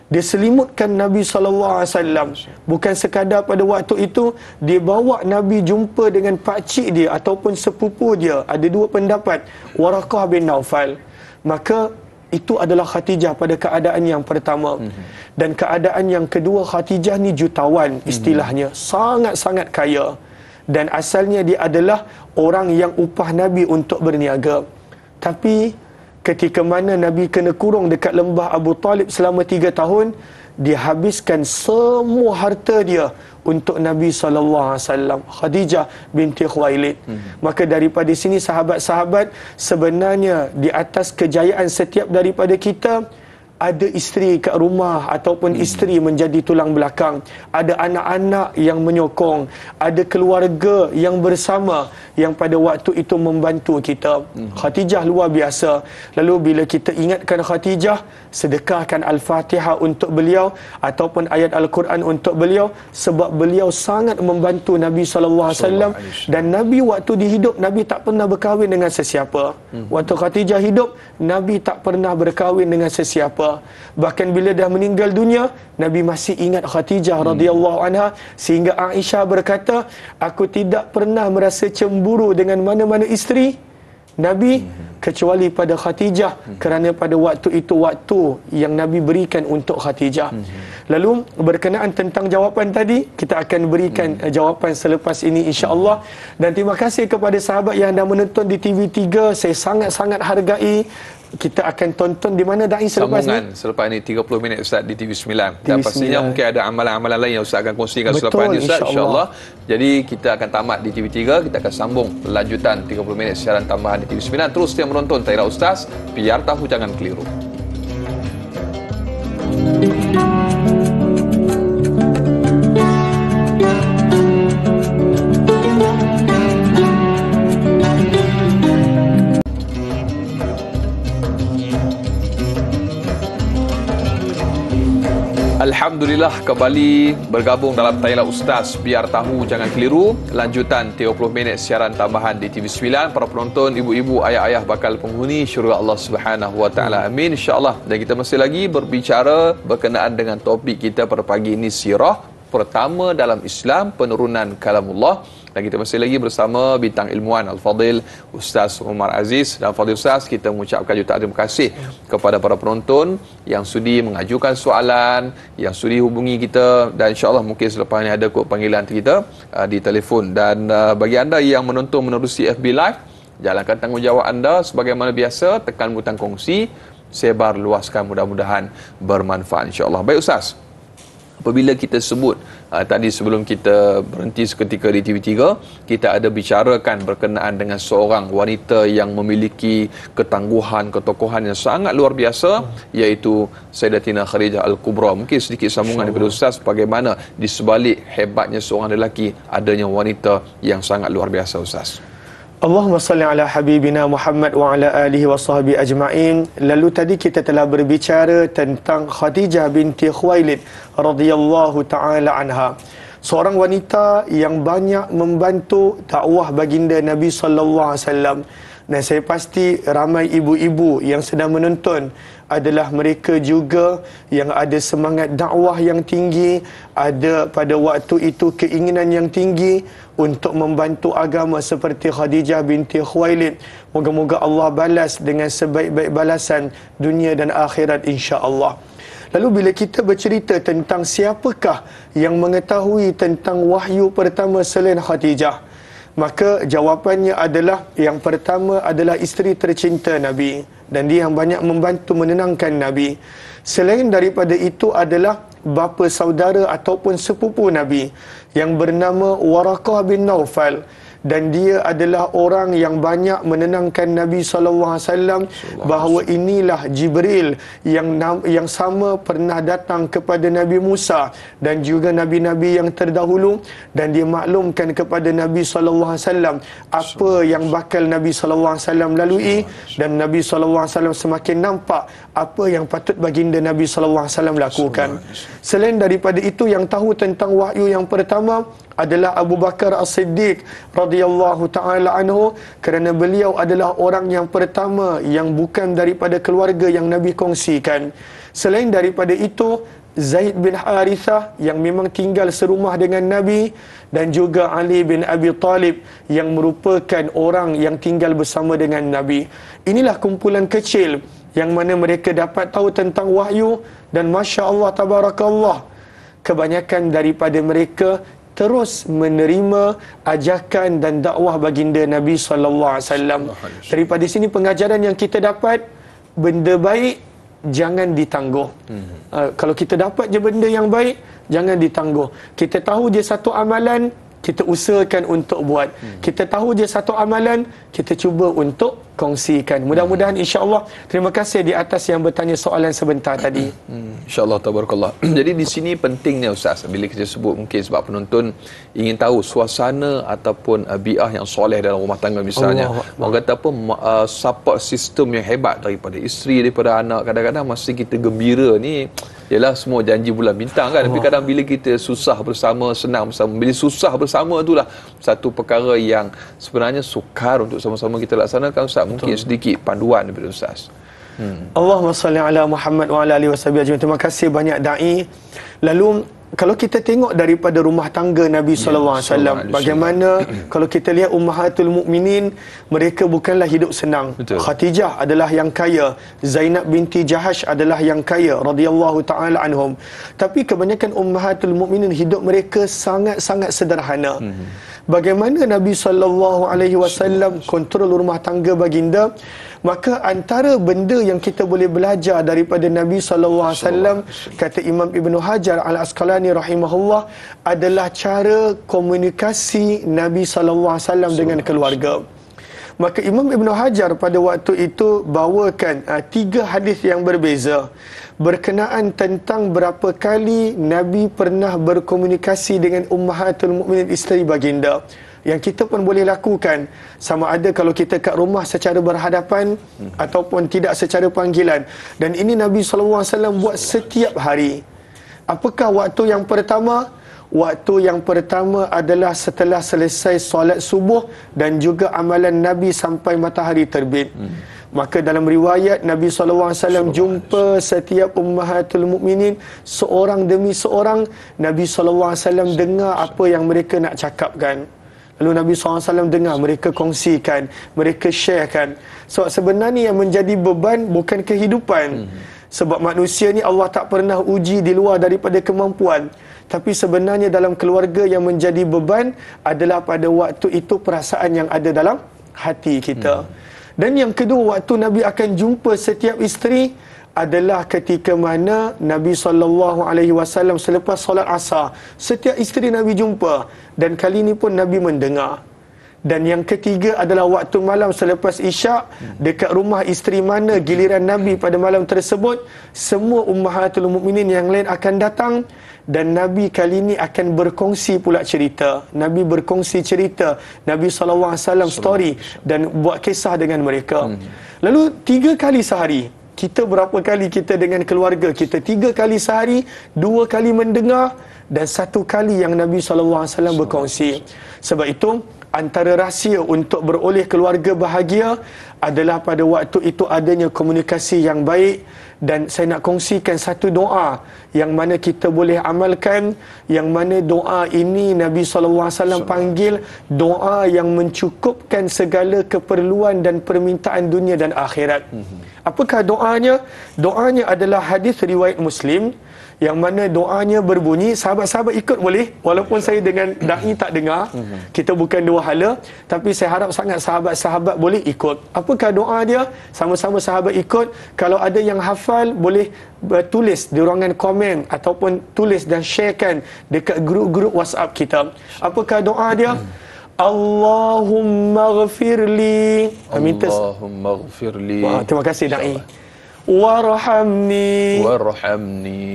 Dia selimutkan Nabi SAW. Bukan sekadar pada waktu itu, dia bawa Nabi jumpa dengan pakcik dia ataupun sepupu dia. Ada dua pendapat, Waraqah bin Naufal. Maka itu adalah Khadijah pada keadaan yang pertama. Dan keadaan yang kedua, Khadijah ni jutawan istilahnya. Sangat-sangat kaya. Dan asalnya dia adalah orang yang upah Nabi untuk berniaga. Tapi ketika mana Nabi kena kurung dekat lembah Abu Talib selama 3 tahun, dia habiskan semua harta dia untuk Nabi SAW. Khadijah binti Khuwailid. Maka daripada sini sahabat-sahabat, sebenarnya di atas kejayaan setiap daripada kita, ada isteri kat rumah ataupun isteri menjadi tulang belakang, ada anak-anak yang menyokong, ada keluarga yang bersama yang pada waktu itu membantu kita. Khadijah luar biasa. Lalu bila kita ingatkan Khadijah, sedekahkan Al-Fatihah untuk beliau ataupun ayat Al-Quran untuk beliau, sebab beliau sangat membantu Nabi SAW. Dan Nabi waktu dihidup, Nabi tak pernah berkahwin dengan sesiapa. Waktu Khadijah hidup, Nabi tak pernah berkahwin dengan sesiapa. Bahkan bila dah meninggal dunia, Nabi masih ingat Khadijah radhiyallahu anha, sehingga Aisyah berkata, aku tidak pernah merasa cemburu dengan mana-mana isteri Nabi kecuali pada Khadijah, kerana pada waktu itu waktu yang Nabi berikan untuk Khadijah. Lalu berkenaan tentang jawapan tadi, kita akan berikan jawapan selepas ini insya-Allah. Dan terima kasih kepada sahabat yang dah menonton di TV3. Saya sangat-sangat hargai. Kita akan tonton di mana Da'i selepas sambungan ni? Selepas ni 30 minit Ustaz di TV9. Dan pastinya mungkin ada amalan-amalan lain yang Ustaz akan kongsikan selepas ni Ustaz, insya-Allah. Jadi kita akan tamat di TV3, kita akan sambung lanjutan 30 minit siaran tambahan di TV9. Terus yang menonton Taira Ustaz, biar tahu jangan keliru. Alhamdulillah, kembali bergabung dalam Taira Ustaz, biar tahu jangan keliru. Lanjutan 30 minit siaran tambahan di TV9. Para penonton, ibu-ibu, ayah-ayah bakal penghuni syurga Allah Subhanahu Wa Taala. Amin, insya-Allah. Dan kita masih lagi berbicara berkenaan dengan topik kita pada pagi ini, sirah pertama dalam Islam, penurunan kalamullah. Dan kita masih lagi bersama bintang ilmuwan Al-Fadil Ustaz Umar Aziz. Dan Fadil Ustaz, kita mengucapkan jutaan terima kasih kepada para penonton yang sudi mengajukan soalan, yang sudi hubungi kita, dan insyaAllah mungkin selepas ini ada kod panggilan kita di telefon. Dan bagi anda yang menonton menerusi FB Live, jalankan tanggungjawab anda sebagaimana biasa, tekan butang kongsi, sebar luaskan, mudah-mudahan bermanfaat insyaAllah. Baik Ustaz, apabila kita sebut tadi sebelum kita berhenti seketika di TV3, kita ada bicarakan berkenaan dengan seorang wanita yang memiliki ketangguhan, ketokohan yang sangat luar biasa, iaitu Sayyidatina Khadijah Al-Kubra. Mungkin sedikit sambungan daripada Ustaz, bagaimana di sebalik hebatnya seorang lelaki adanya wanita yang sangat luar biasa Ustaz. Allahumma salli ala habibina Muhammad wa ala alihi wa sahbihi ajma'in. Lalu tadi kita telah berbicara tentang Khadijah binti Khuwailid radhiyallahu taala anha, seorang wanita yang banyak membantu dakwah baginda Nabi sallallahu alaihi wasallam. Dan saya pasti ramai ibu-ibu yang sedang menonton adalah mereka juga yang ada semangat dakwah yang tinggi, ada pada waktu itu keinginan yang tinggi untuk membantu agama seperti Khadijah binti Khuwailid. Moga-moga Allah balas dengan sebaik-baik balasan dunia dan akhirat insya-Allah. Lalu bila kita bercerita tentang siapakah yang mengetahui tentang wahyu pertama selain Khadijah, maka jawapannya adalah yang pertama adalah isteri tercinta Nabi, dan dia yang banyak membantu menenangkan Nabi. Selain daripada itu adalah bapa saudara ataupun sepupu Nabi yang bernama Waraqah bin Naufal, dan dia adalah orang yang banyak menenangkan Nabi SAW bahawa inilah Jibril yang sama pernah datang kepada Nabi Musa dan juga nabi-nabi yang terdahulu, dan dia maklumkan kepada Nabi SAW apa yang bakal Nabi SAW lalui, dan Nabi SAW semakin nampak apa yang patut baginda Nabi SAW lakukan. Selain daripada itu, yang tahu tentang wahyu yang pertama adalah Abu Bakar As-Siddiq radhiyallahu taala anhu, kerana beliau adalah orang yang pertama yang bukan daripada keluarga yang Nabi kongsikan. Selain daripada itu, Zaid bin Harithah yang memang tinggal serumah dengan Nabi, dan juga Ali bin Abi Talib yang merupakan orang yang tinggal bersama dengan Nabi. Inilah kumpulan kecil yang mana mereka dapat tahu tentang wahyu, dan Masya Allah Tabarakallah, kebanyakan daripada mereka terus menerima ajakan dan dakwah baginda Nabi SAW. Daripada sini pengajaran yang kita dapat, benda baik jangan ditangguh. Kalau kita dapat je benda yang baik, jangan ditangguh. Kita tahu je satu amalan, kita usahakan untuk buat. Kita tahu je satu amalan, kita cuba untuk kongsikan. Mudah-mudahan insya-Allah. Terima kasih di atas yang bertanya soalan sebentar tadi. Insya-Allah tabarakallah. Jadi di sini pentingnya Ustaz, bila kita sebut, mungkin sebab penonton ingin tahu suasana ataupun bi'ah yang soleh dalam rumah tangga misalnya. Orang kata apa, support system yang hebat daripada isteri, daripada anak. Kadang-kadang masa kita gembira ni ialah semua janji bulan bintang kan. Tapi kadang bila kita susah bersama, senang bersama, bila susah bersama itulah satu perkara yang sebenarnya sukar untuk sama-sama kita laksanakan Ustaz. Mungkin sedikit panduan daripada Ustaz. Allahumma salli ala Muhammad wa ala alihi wasallam. Terima kasih banyak dai. Lalu kalau kita tengok daripada rumah tangga Nabi SAW, bagaimana kalau kita lihat Ummahatul Mukminin, mereka bukanlah hidup senang. Betul. Khadijah adalah yang kaya, Zainab binti Jahash adalah yang kaya radhiyallahu taala anhum. Tapi kebanyakan Ummahatul Mukminin hidup mereka sangat-sangat sederhana. Bagaimana Nabi SAW kontrol rumah tangga baginda, maka antara benda yang kita boleh belajar daripada Nabi SAW, kata Imam Ibn Hajar Al-Asqalani rahimahullah, adalah cara komunikasi Nabi SAW dengan keluarga. Maka Imam Ibn Hajar pada waktu itu bawakan 3 hadis yang berbeza berkenaan tentang berapa kali Nabi pernah berkomunikasi dengan Ummahatul Mukminin, isteri baginda, yang kita pun boleh lakukan, sama ada kalau kita kat rumah secara berhadapan ataupun tidak secara panggilan. Dan ini Nabi SAW buat setiap hari. Apakah waktu yang pertama? Waktu yang pertama adalah setelah selesai solat subuh dan juga amalan Nabi sampai matahari terbit. Maka dalam riwayat Nabi SAW jumpa setiap Ummahatul Mukminin seorang demi seorang. Nabi SAW dengar apa yang mereka nak cakapkan. Lalu Nabi SAW dengar, mereka kongsikan, mereka sharekan. Sebab sebenarnya yang menjadi beban bukan kehidupan. Sebab manusia ni Allah tak pernah uji di luar daripada kemampuan. Tapi sebenarnya dalam keluarga yang menjadi beban adalah pada waktu itu perasaan yang ada dalam hati kita. Dan yang kedua, waktu Nabi akan jumpa setiap isteri adalah ketika mana Nabi SAW selepas solat asar, setiap isteri Nabi jumpa, dan kali ini pun Nabi mendengar. Dan yang ketiga adalah waktu malam selepas isyak, dekat rumah isteri mana giliran Nabi pada malam tersebut, semua ummahatul mukminin yang lain akan datang, dan Nabi kali ini akan berkongsi pula cerita. Nabi berkongsi cerita, Nabi SAW story dan buat kisah dengan mereka. Lalu 3 kali sehari, kita berapa kali kita dengan keluarga kita? 3 kali sehari, 2 kali mendengar, dan 1 kali yang Nabi SAW berkongsi. Sebab itu, antara rahsia untuk beroleh keluarga bahagia adalah pada waktu itu adanya komunikasi yang baik. Dan saya nak kongsikan satu doa yang mana kita boleh amalkan, yang mana doa ini Nabi SAW panggil doa yang mencukupkan segala keperluan dan permintaan dunia dan akhirat. Apakah doanya? Doanya adalah hadis riwayat Muslim, yang mana doanya berbunyi, sahabat-sahabat ikut boleh, walaupun saya dengan da'i tak dengar, kita bukan dua hala, tapi saya harap sangat sahabat-sahabat boleh ikut. Apakah doa dia? Sama-sama sahabat ikut. Kalau ada yang hafal, boleh tulis di ruangan komen ataupun tulis dan sharekan dekat grup-grup WhatsApp kita. Apakah doa dia? Allahumma ghafirli. Allahumma ghafirli. Terima kasih da'i. Warhamni. Warhamni.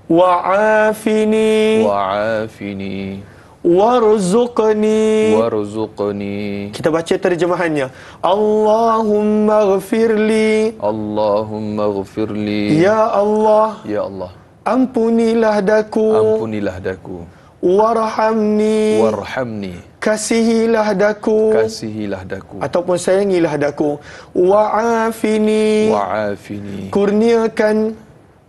Wa'afini. Wa'afini. Warzuqni. Warzuqni. Kita baca terjemahannya. Allahumma ghafirli. Allahumma ghafirli. Ya Allah. Ya Allah. Ampunilah daku. Ampunilah daku. Warhamni. Warhamni. Kasihilah daku. Kasihilah daku. Ataupun sayangilah daku. Wa'afini. Wa'afini. Kurniakan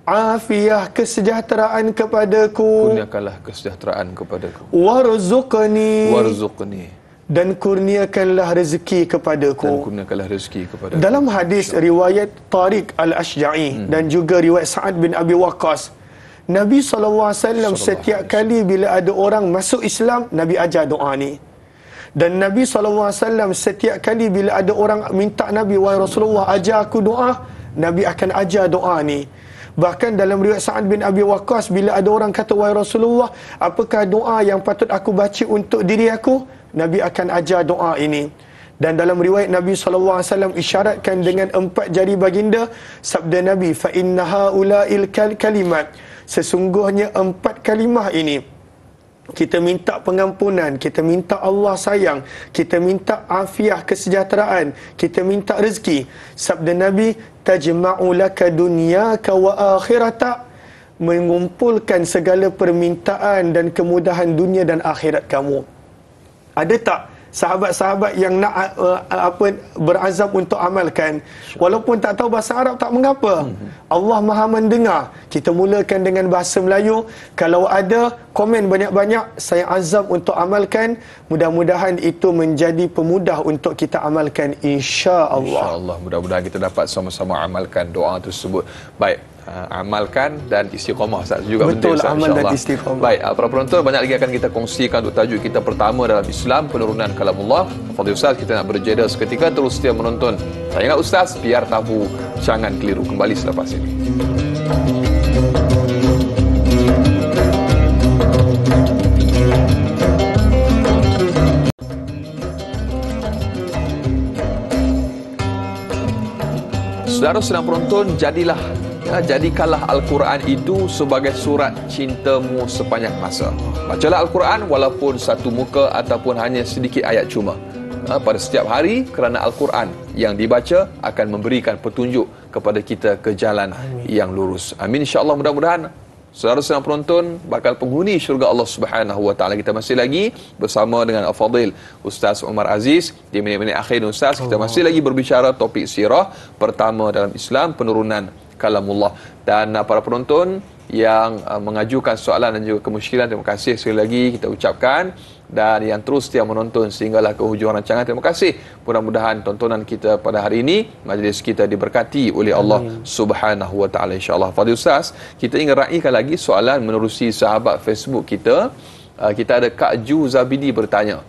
afiah, kesejahteraan kepadaku. Kurniakanlah kesejahteraan kepadaku. Warzuqni. Warzuqni. Dan kurniakanlah rezeki kepadaku. Dan kurniakanlah rezeki kepadaku. Dalam hadis riwayat Tariq Al-Ashja'i dan juga riwayat Sa'ad bin Abi Waqqas, Nabi SAW setiap kali bila ada orang masuk Islam, Nabi ajar doa ni. Dan Nabi SAW setiap kali bila ada orang minta Nabi, wahai Rasulullah ajar aku doa, Nabi akan ajar doa ni. Bahkan dalam riwayat Sa'ad bin Abi Waqqas, bila ada orang kata, wahai Rasulullah, apakah doa yang patut aku baca untuk diri aku? Nabi akan ajar doa ini. Dan dalam riwayat Nabi SAW isyaratkan dengan 4 jari baginda, sabda Nabi, fa inna haula'il kalimat, sesungguhnya 4 kalimah ini, kita minta pengampunan, kita minta Allah sayang, kita minta afiah, kesejahteraan, kita minta rezeki. Sabda Nabi, tajma'u laka dunyaka wa akhirata, mengumpulkan segala permintaan dan kemudahan dunia dan akhirat kamu. Ada tak sahabat-sahabat yang nak berazam untuk amalkan, walaupun tak tahu bahasa Arab, tak mengapa. Allah Maha mendengar. Kita mulakan dengan bahasa Melayu. Kalau ada komen banyak-banyak, saya azam untuk amalkan. Mudah-mudahan itu menjadi pemudah untuk kita amalkan, insya-Allah. Insya-Allah, mudah-mudahan kita dapat sama-sama amalkan doa tersebut. Baik, amalkan dan istiqamah Ustaz juga betul, penting, amal dan istiqamah. Baik, para penonton, banyak lagi akan kita kongsikan untuk tajuk kita pertama dalam Islam, penurunan kalamullah. Fadil Ustaz, kita nak berjeda seketika, terus setia menonton. Saya ingat Ustaz, biar tahu jangan keliru. Kembali selepas ini. Saudara sedang penonton, jadikanlah Al-Quran itu sebagai surat cintamu sepanjang masa. Bacalah Al-Quran walaupun satu muka ataupun hanya sedikit ayat cuma. Pada setiap hari, kerana Al-Quran yang dibaca akan memberikan petunjuk kepada kita ke jalan yang lurus. Amin, insya-Allah. Mudah-mudahan saudara sedang penonton bakal penghuni syurga Allah Subhanahu wa taala. Kita masih lagi bersama dengan Al-Fadhil Ustaz Umar Aziz. Di minit-minit akhir Ustaz, kita masih lagi berbicara topik sirah pertama dalam Islam, penurunan kalamullah. Dan para penonton, yang mengajukan soalan dan juga kemusykilan. Terima kasih sekali lagi kita ucapkan, dan yang terus setia menonton sehinggalah ke hujung rancangan. Terima kasih. Mudah-mudahan tontonan kita pada hari ini, majlis kita diberkati oleh Allah Subhanahu wa taala insya-Allah. Fadil Ustaz, kita ingin raikan lagi soalan menerusi sahabat Facebook kita. Kita ada Kak Ju Zabidi bertanya.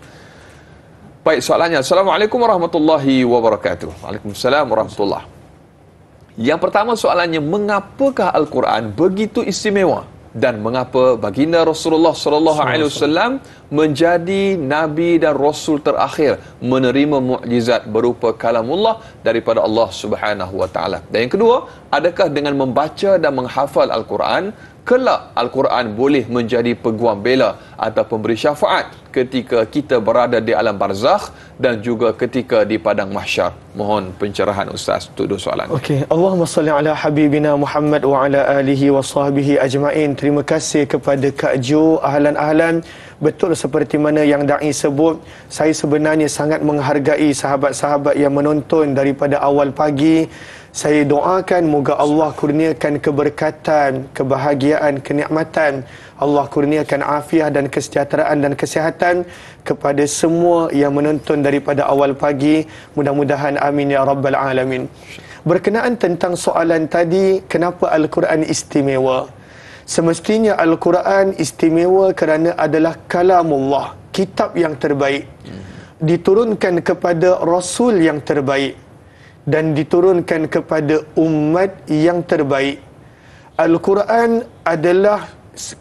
Baik, soalannya. Assalamualaikum warahmatullahi wabarakatuh. Waalaikumsalam warahmatullahi. Yang pertama soalannya, mengapakah Al-Quran begitu istimewa dan mengapa baginda Rasulullah sallallahu alaihi wasallam menjadi nabi dan rasul terakhir menerima mukjizat berupa kalamullah daripada Allah Subhanahu wa taala? Dan yang kedua, adakah dengan membaca dan menghafal Al-Quran kelak Al-Quran boleh menjadi peguam bela atau pemberi syafaat ketika kita berada di alam barzakh dan juga ketika di padang mahsyar? Mohon pencerahan Ustaz untuk dua soalan. Okey, Allahumma salli ala habibina Muhammad wa ala alihi wa sahbihi ajma'in. Terima kasih kepada Kak Jo. Ahlan. Betul seperti mana yang dai sebut, saya sebenarnya sangat menghargai sahabat-sahabat yang menonton daripada awal pagi. Saya doakan moga Allah kurniakan keberkatan, kebahagiaan, kenikmatan. Allah kurniakan afiah dan kesejahteraan dan kesihatan kepada semua yang menonton daripada awal pagi. Mudah-mudahan amin ya rabbal alamin. Berkenaan tentang soalan tadi, kenapa Al-Quran istimewa? Semestinya Al-Quran istimewa kerana adalah kalamullah, kitab yang terbaik, diturunkan kepada Rasul yang terbaik dan diturunkan kepada umat yang terbaik. Al-Quran adalah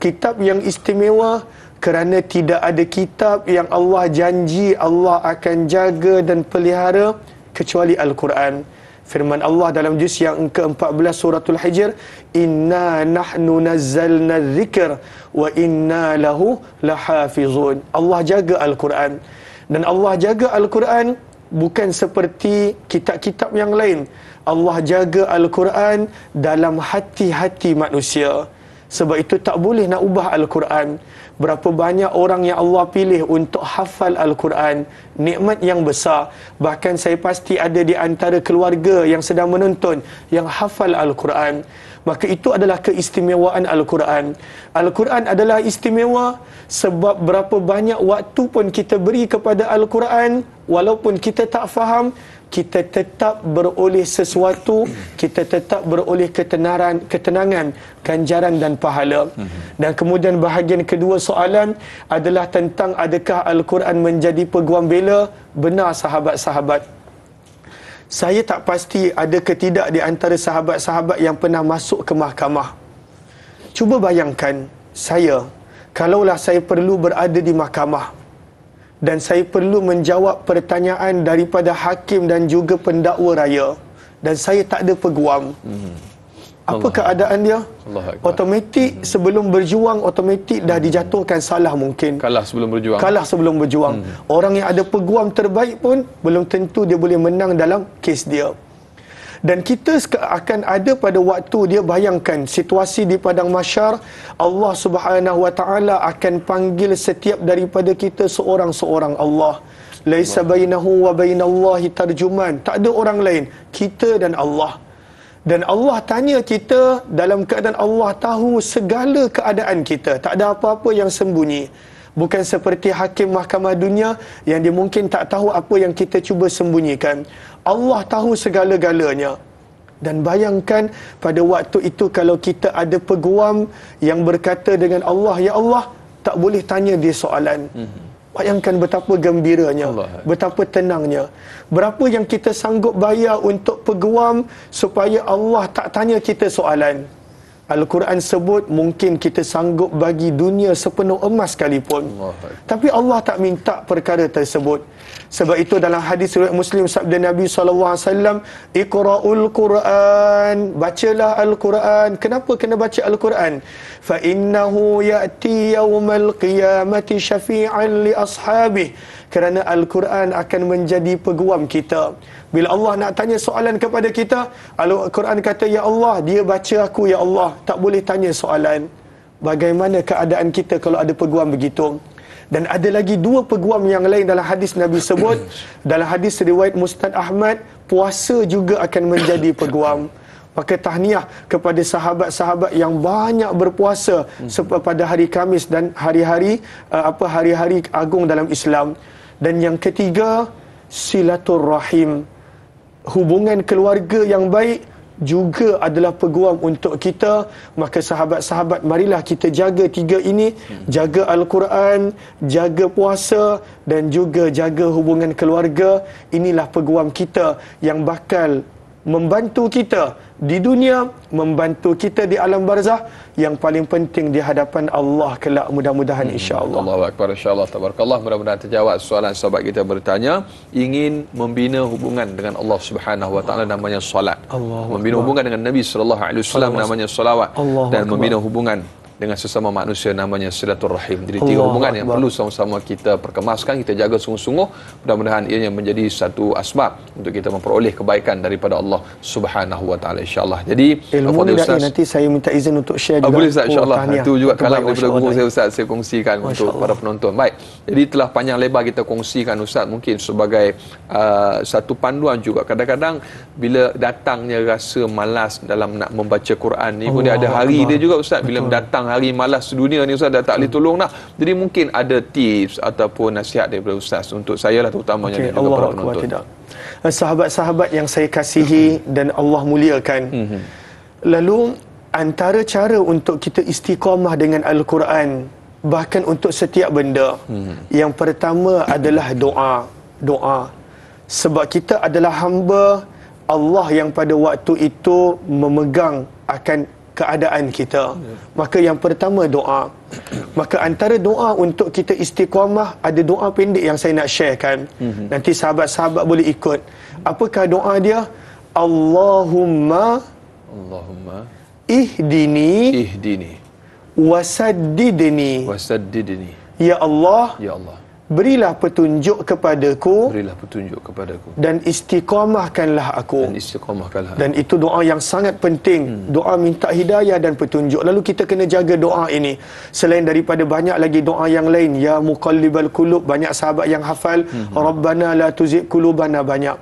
kitab yang istimewa kerana tidak ada kitab yang Allah janji Allah akan jaga dan pelihara kecuali Al-Quran. Firman Allah dalam juz yang ke-14 suratul Hijr, inna nahnu nazzalna dzikr wa inna lahu lahafizun. Allah jaga Al-Quran, dan Allah jaga Al-Quran bukan seperti kitab-kitab yang lain. Allah jaga Al-Quran dalam hati-hati manusia. Sebab itu tak boleh nak ubah Al-Quran. Berapa banyak orang yang Allah pilih untuk hafal Al-Quran, nikmat yang besar. Bahkan saya pasti ada di antara keluarga yang sedang menonton yang hafal Al-Quran. Maka itu adalah keistimewaan Al-Quran. Al-Quran adalah istimewa sebab berapa banyak waktu pun kita beri kepada Al-Quran, walaupun kita tak faham, kita tetap beroleh sesuatu, kita tetap beroleh ketenangan, ganjaran dan pahala. Dan kemudian bahagian kedua soalan adalah tentang adakah Al-Quran menjadi peguam bela? Benar sahabat-sahabat. Saya tak pasti ada ke tidak di antara sahabat-sahabat yang pernah masuk ke mahkamah. Cuba bayangkan, saya, kalaulah saya perlu berada di mahkamah dan saya perlu menjawab pertanyaan daripada hakim dan juga pendakwa raya, dan saya tak ada peguam, apa keadaan dia? Automatik sebelum berjuang, automatik dah dijatuhkan salah mungkin. Kalah sebelum berjuang. Kalah sebelum berjuang. Orang yang ada peguam terbaik pun belum tentu dia boleh menang dalam kes dia. Dan kita akan ada pada waktu dia, bayangkan situasi di padang mahsyar, Allah Subhanahu wa taala akan panggil setiap daripada kita seorang-seorang Allah. Laisa bainahu wa bainallahi tarjuman. Tak ada orang lain, kita dan Allah. Dan Allah tanya kita dalam keadaan Allah tahu segala keadaan kita. Tak ada apa-apa yang sembunyi. Bukan seperti hakim mahkamah dunia yang dia mungkin tak tahu apa yang kita cuba sembunyikan. Allah tahu segala-galanya. Dan bayangkan pada waktu itu kalau kita ada peguam yang berkata dengan Allah, ya Allah, tak boleh tanya dia soalan. Bayangkan betapa gembiranya, betapa tenangnya. Berapa yang kita sanggup bayar untuk peguam supaya Allah tak tanya kita soalan. Al-Quran sebut mungkin kita sanggup bagi dunia sepenuh emas sekalipun. Tapi Allah tak minta perkara tersebut. Sebab itu dalam hadis riwayat Muslim, sabda Nabi SAW, Iqra'ul Quran, bacalah Al-Quran. Kenapa kena baca Al-Quran? Fa innahu ya'ti yawmal qiyamati syafi'an li ashabih. Kerana Al-Quran akan menjadi peguam kita. Bila Allah nak tanya soalan kepada kita, Al-Quran kata, ya Allah, dia baca aku, ya Allah, tak boleh tanya soalan. Bagaimana keadaan kita kalau ada peguam begitu? Dan ada lagi dua peguam yang lain dalam hadis Nabi sebut. Dalam hadis riwayat Mustad Ahmad, puasa juga akan menjadi peguam. Maka tahniah kepada sahabat-sahabat yang banyak berpuasa pada hari Khamis dan hari-hari agung dalam Islam. Dan yang ketiga, silaturrahim. Hubungan keluarga yang baik juga adalah peguam untuk kita. Maka sahabat-sahabat, marilah kita jaga tiga ini. Jaga Al-Quran, jaga puasa dan juga jaga hubungan keluarga. Inilah peguam kita yang bakal membantu kita di dunia, membantu kita di alam barzah, yang paling penting di hadapan Allah kelak, mudah-mudahan insya-Allah. Allahu akbar, insya-Allah, tabarakallah. Mudah-mudahan terjawab soalan sahabat kita bertanya ingin membina hubungan dengan Allah Subhanahu wa taala, namanya solat. Membina hubungan dengan Nabi sallallahu alaihi wasallam namanya solawat, dan membina hubungan dengan sesama manusia namanya silaturrahim. Jadi tiga hubungan yang perlu sama-sama kita perkemaskan, kita jaga sungguh-sungguh. Mudah-mudahan ianya menjadi satu asbab untuk kita memperoleh kebaikan daripada Allah Subhanahu wa taala, insya-Allah. Jadi ilmu ni nanti saya minta izin untuk share juga. Boleh Ustaz, insya-Allah. Itu juga kalam daripada guru saya Ustaz, saya kongsikan untuk para penonton. Baik. Jadi telah panjang lebar kita kongsikan Ustaz, mungkin sebagai satu panduan juga. Kadang-kadang bila datangnya rasa malas dalam nak membaca Quran ni, dia ada hari dia juga Ustaz. Bila datang hari malas dunia ni Ustaz, dah tak boleh tolong dah. Jadi mungkin ada tips ataupun nasihat daripada Ustaz untuk saya lah, terutamanya dan juga para penonton. Sahabat-sahabat yang saya kasihi dan Allah muliakan, lalu antara cara untuk kita istiqamah dengan Al-Quran, bahkan untuk setiap benda, yang pertama adalah doa. Sebab kita adalah hamba Allah yang pada waktu itu memegang akan keadaan kita. Maka yang pertama doa. Maka antara doa untuk kita istiqamah, ada doa pendek yang saya nak sharekan. Nanti sahabat-sahabat boleh ikut. Apakah doa dia? Allahumma ihdini wasaddidni. Ya Allah, berilah petunjuk kepadaku, dan istiqamahkanlah aku. Dan itu doa yang sangat penting. Doa minta hidayah dan petunjuk. Lalu kita kena jaga doa ini. Selain daripada banyak lagi doa yang lain, ya muqallibal qulub, banyak sahabat yang hafal. Rabbana la tuzigh qulubana, banyak.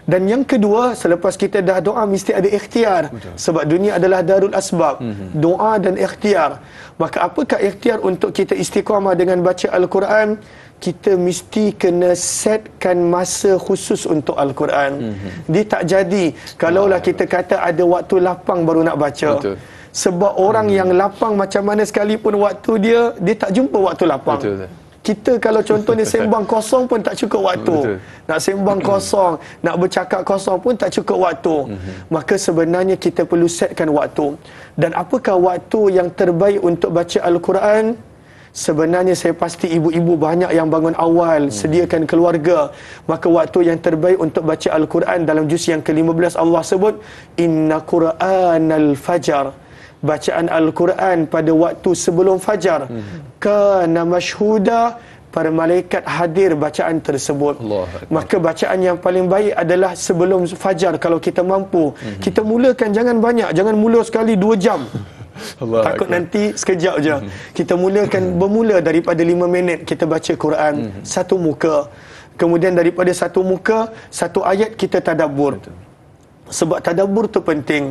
Dan yang kedua, selepas kita dah doa, mesti ada ikhtiar. Sebab dunia adalah darul asbab. Doa dan ikhtiar. Maka apakah ikhtiar untuk kita istiqamah dengan baca Al-Quran? Kita mesti kena setkan masa khusus untuk Al-Quran. Dia tak jadi kalaulah kita kata ada waktu lapang baru nak baca. Sebab orang yang lapang macam mana sekalipun waktu dia tak jumpa waktu lapang. Kita kalau contohnya sembang kosong pun tak cukup waktu. Nak sembang kosong, nak bercakap kosong pun tak cukup waktu. Maka sebenarnya kita perlu setkan waktu. Dan apakah waktu yang terbaik untuk baca Al-Quran? Sebenarnya saya pasti ibu-ibu banyak yang bangun awal, sediakan keluarga. Maka waktu yang terbaik untuk baca Al-Quran, dalam juz yang ke-15 Allah sebut, Inna Qur'anal Fajar. Bacaan Al-Quran pada waktu sebelum fajar, kana mashhuda, para malaikat hadir bacaan tersebut. Maka bacaan yang paling baik adalah sebelum fajar kalau kita mampu. Kita mulakan jangan banyak, jangan mula sekali 2 jam. Takut nanti sekejap je. Kita mulakan, bermula daripada 5 minit kita baca Quran satu muka. Kemudian daripada satu muka, satu ayat kita tadabbur. Sebab tadabbur tu penting,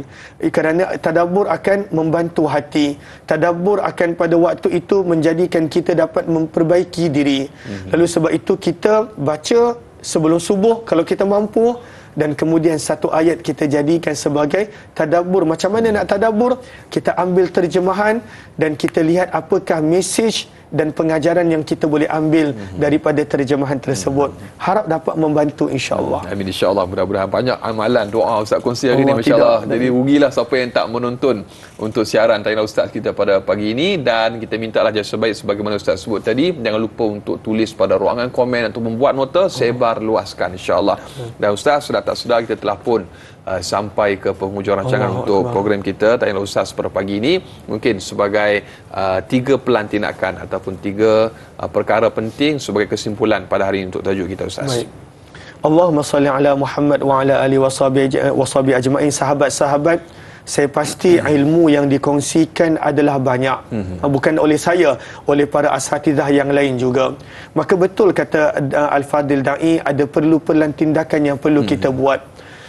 kerana tadabbur akan membantu hati. Tadabbur akan pada waktu itu menjadikan kita dapat memperbaiki diri. Lalu sebab itu kita baca sebelum subuh kalau kita mampu, dan kemudian satu ayat kita jadikan sebagai tadabbur. Macam mana nak tadabbur? Kita ambil terjemahan dan kita lihat apakah mesej dan pengajaran yang kita boleh ambil daripada terjemahan tersebut. Harap dapat membantu insya-Allah. Amin, insya-Allah. Mudah-mudahan banyak amalan doa Ustaz kongsi hari ini, masya-Allah. Jadi rugilah siapa yang tak menonton untuk siaran tayang Ustaz kita pada pagi ini, dan kita mintalah jasa baik sebagaimana Ustaz sebut tadi, jangan lupa untuk tulis pada ruangan komen atau membuat nota, sebar luaskan insya-Allah. Dan Ustaz sudah tak sedar kita telah pun sampai ke penghujung rancangan untuk program kita tayang Ustaz pada pagi ini. Mungkin sebagai 3 pelantikan ataupun 3 perkara penting sebagai kesimpulan pada hari ini untuk tajuk kita Ustaz. Baik. Allahumma salli ala Muhammad wa ala ali washabi ajma'in. Sahabat-sahabat, saya pasti ilmu yang dikongsikan adalah banyak. Bukan oleh saya, oleh para asatidzah yang lain juga. Maka betul kata Al-Fadil Da'i, ada perlu tindakan yang perlu kita buat.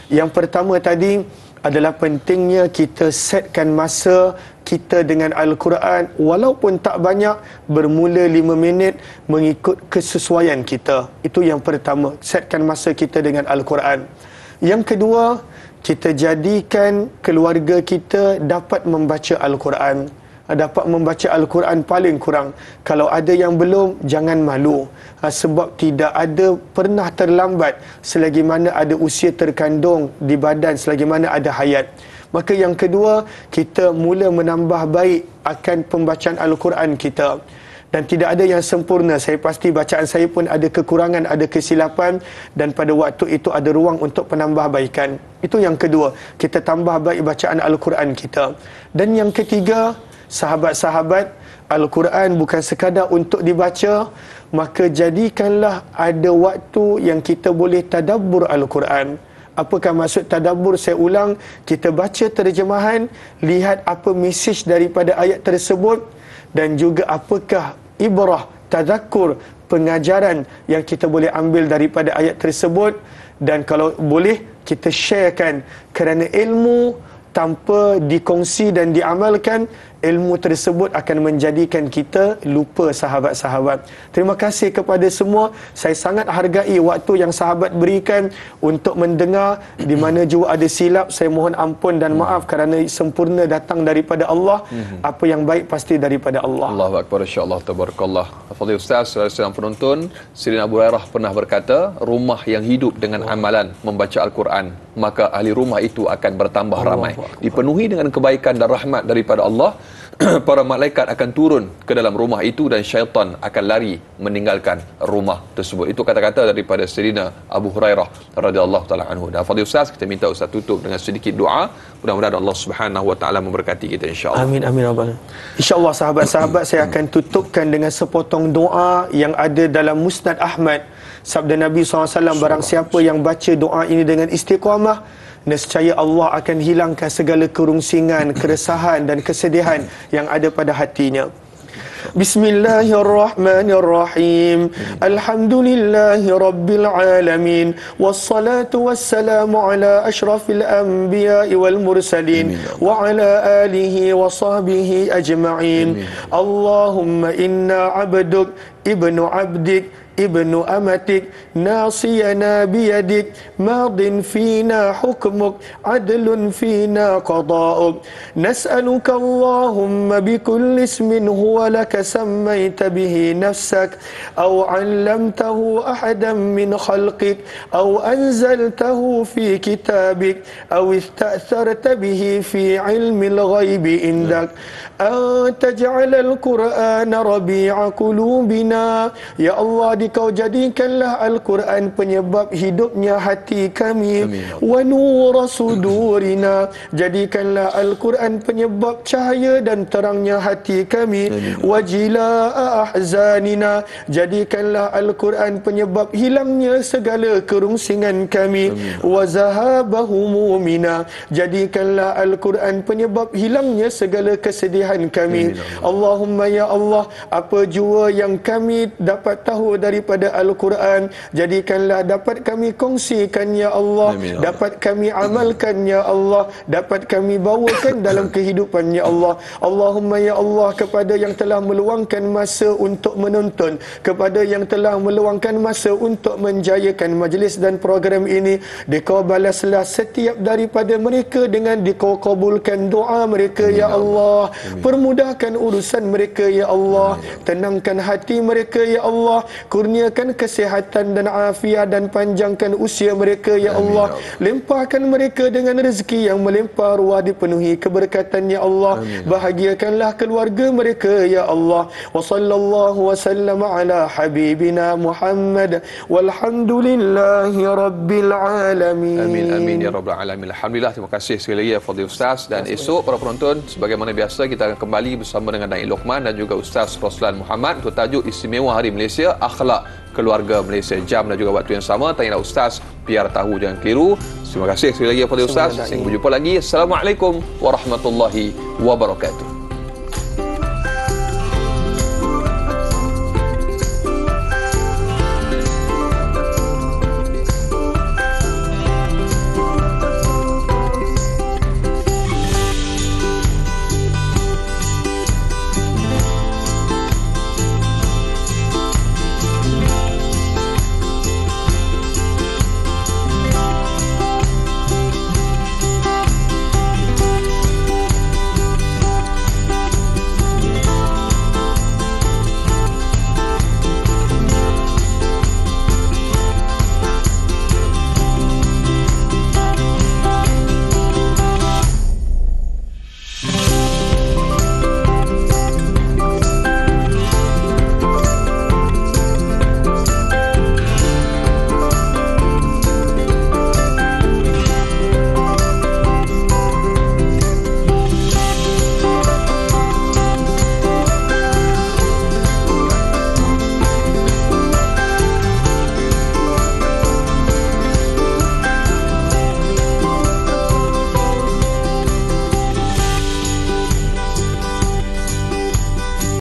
Yang pertama tadi, adalah pentingnya kita setkan masa kita dengan Al-Quran, walaupun tak banyak, bermula 5 minit mengikut kesesuaian kita. Itu yang pertama, setkan masa kita dengan Al-Quran. Yang kedua, kita jadikan keluarga kita dapat membaca Al-Quran. Dapat membaca Al-Quran paling kurang. Kalau ada yang belum, jangan malu. Sebab tidak ada pernah terlambat selagi mana ada usia terkandung di badan, selagi mana ada hayat. Maka yang kedua, kita mula menambah baik akan pembacaan Al-Quran kita. Dan tidak ada yang sempurna. Saya pasti bacaan saya pun ada kekurangan, ada kesilapan, dan pada waktu itu ada ruang untuk penambahbaikan. Itu yang kedua, kita tambah baik bacaan Al-Quran kita. Dan yang ketiga, sahabat-sahabat, Al-Quran bukan sekadar untuk dibaca, maka jadikanlah ada waktu yang kita boleh tadabbur Al-Quran. Apakah maksud tadabbur? Saya ulang, kita baca terjemahan, lihat apa mesej daripada ayat tersebut, dan juga apakah ibrah, tadakkur, pengajaran yang kita boleh ambil daripada ayat tersebut. Dan kalau boleh, kita sharekan, kerana ilmu tanpa dikongsi dan diamalkan, ilmu tersebut akan menjadikan kita lupa sahabat-sahabat. Terima kasih kepada semua. Saya sangat hargai waktu yang sahabat berikan untuk mendengar. Di mana jua ada silap, saya mohon ampun dan maaf, kerana sempurna datang daripada Allah. Apa yang baik pasti daripada Allah. Allahu Akbar, insya-Allah, tabarakallah. Fadhil Ustaz, saudara-saudara penonton, Sayyidina Abu Hurairah pernah berkata, rumah yang hidup dengan amalan membaca Al-Quran, maka ahli rumah itu akan bertambah ramai. Dipenuhi dengan kebaikan dan rahmat daripada Allah. Para malaikat akan turun ke dalam rumah itu dan syaitan akan lari meninggalkan rumah tersebut. Itu kata-kata daripada Sayyidina Abu Hurairah radhiyallahu taala anhu. Dan Fadil Ustaz, kita minta Ustaz tutup dengan sedikit doa. Mudah-mudahan Allah Subhanahu wa taala memberkati kita, insya-Allah. Amin amin rabbal alamin. Insya-Allah sahabat-sahabat, saya akan tutupkan dengan sepotong doa yang ada dalam Musnad Ahmad. Sabda Nabi SAW, barang siapa yang baca doa ini dengan istiqamah, nescaya Allah akan hilangkan segala kerungsingan, keresahan dan kesedihan yang ada pada hatinya. Bismillahirrahmanirrahim. Alhamdulillahi rabbil alamin. Wassalatu wassalamu ala ashrafil anbiya'i wal mursalin wa ala alihi wa sahbihi ajma'in. Allahumma inna abduk ibnu abdik ibnu amatik nasiyana biyadik madin fina hukmuk adlun fina qada'uk nas'aluka Allahumma bikulli ismin huwa laka sammayta bihi nafsak aw 'allamtahu ahadan min khalqik aw anzaltahu fi kitabik aw ista'tharta bihi fi 'ilmil ghaibi indak an taj'ala al-Qur'ana rabi'a qulubina. Ya Allah, Kau jadikanlah Al-Quran penyebab hidupnya hati kami. Wa nura sudurina, jadikanlah Al-Quran penyebab cahaya dan terangnya hati kami. Wa jilaa ahzanina, jadikanlah Al-Quran penyebab hilangnya segala kerungsingan kami. Wa zahaba humumina, jadikanlah Al-Quran penyebab hilangnya segala kesedihan kami. Allahumma ya Allah, apa jua yang kami dapat tahu daripada Al-Quran, jadikanlah dapat kami kongsikan ya Allah, dapat kami amalkan ya Allah, dapat kami bawakan dalam kehidupan ya Allah. Allahumma ya Allah, kepada yang telah meluangkan masa untuk menonton, kepada yang telah meluangkan masa untuk menjayakan majlis dan program ini, Dikau balaslah setiap daripada mereka dengan Dikau kabulkan doa mereka ya Allah. Permudahkan urusan mereka ya Allah, tenangkan hati mereka ya Allah, kurniakan kesihatan dan afiat dan panjangkan usia mereka ya Allah. Limpahkan mereka dengan rezeki yang melimpah ruah, dipenuhi keberkatan ya Allah. Bahagiakanlah keluarga mereka ya Allah. Wa sallallahu wa sallam ala habibina Muhammad walhamdulillahi rabbil alamin. Amin amin ya rabbal alamin. Alhamdulillah, terima kasih sekali lagi ya Fadhil Ustaz. Dan esok para penonton, sebagaimana biasa kita akan kembali bersama dengan Da'i Luqman dan juga Ustaz Roslan Muhammad untuk tajuk istimewa Hari Malaysia, akhlak keluarga Malaysia. Jam dan juga waktu yang sama. Tanyalah Ustaz, biar tahu jangan keliru. Terima kasih sekali lagi kepada Ustaz. Sampai berjumpa lagi. Assalamualaikum warahmatullahi wabarakatuh.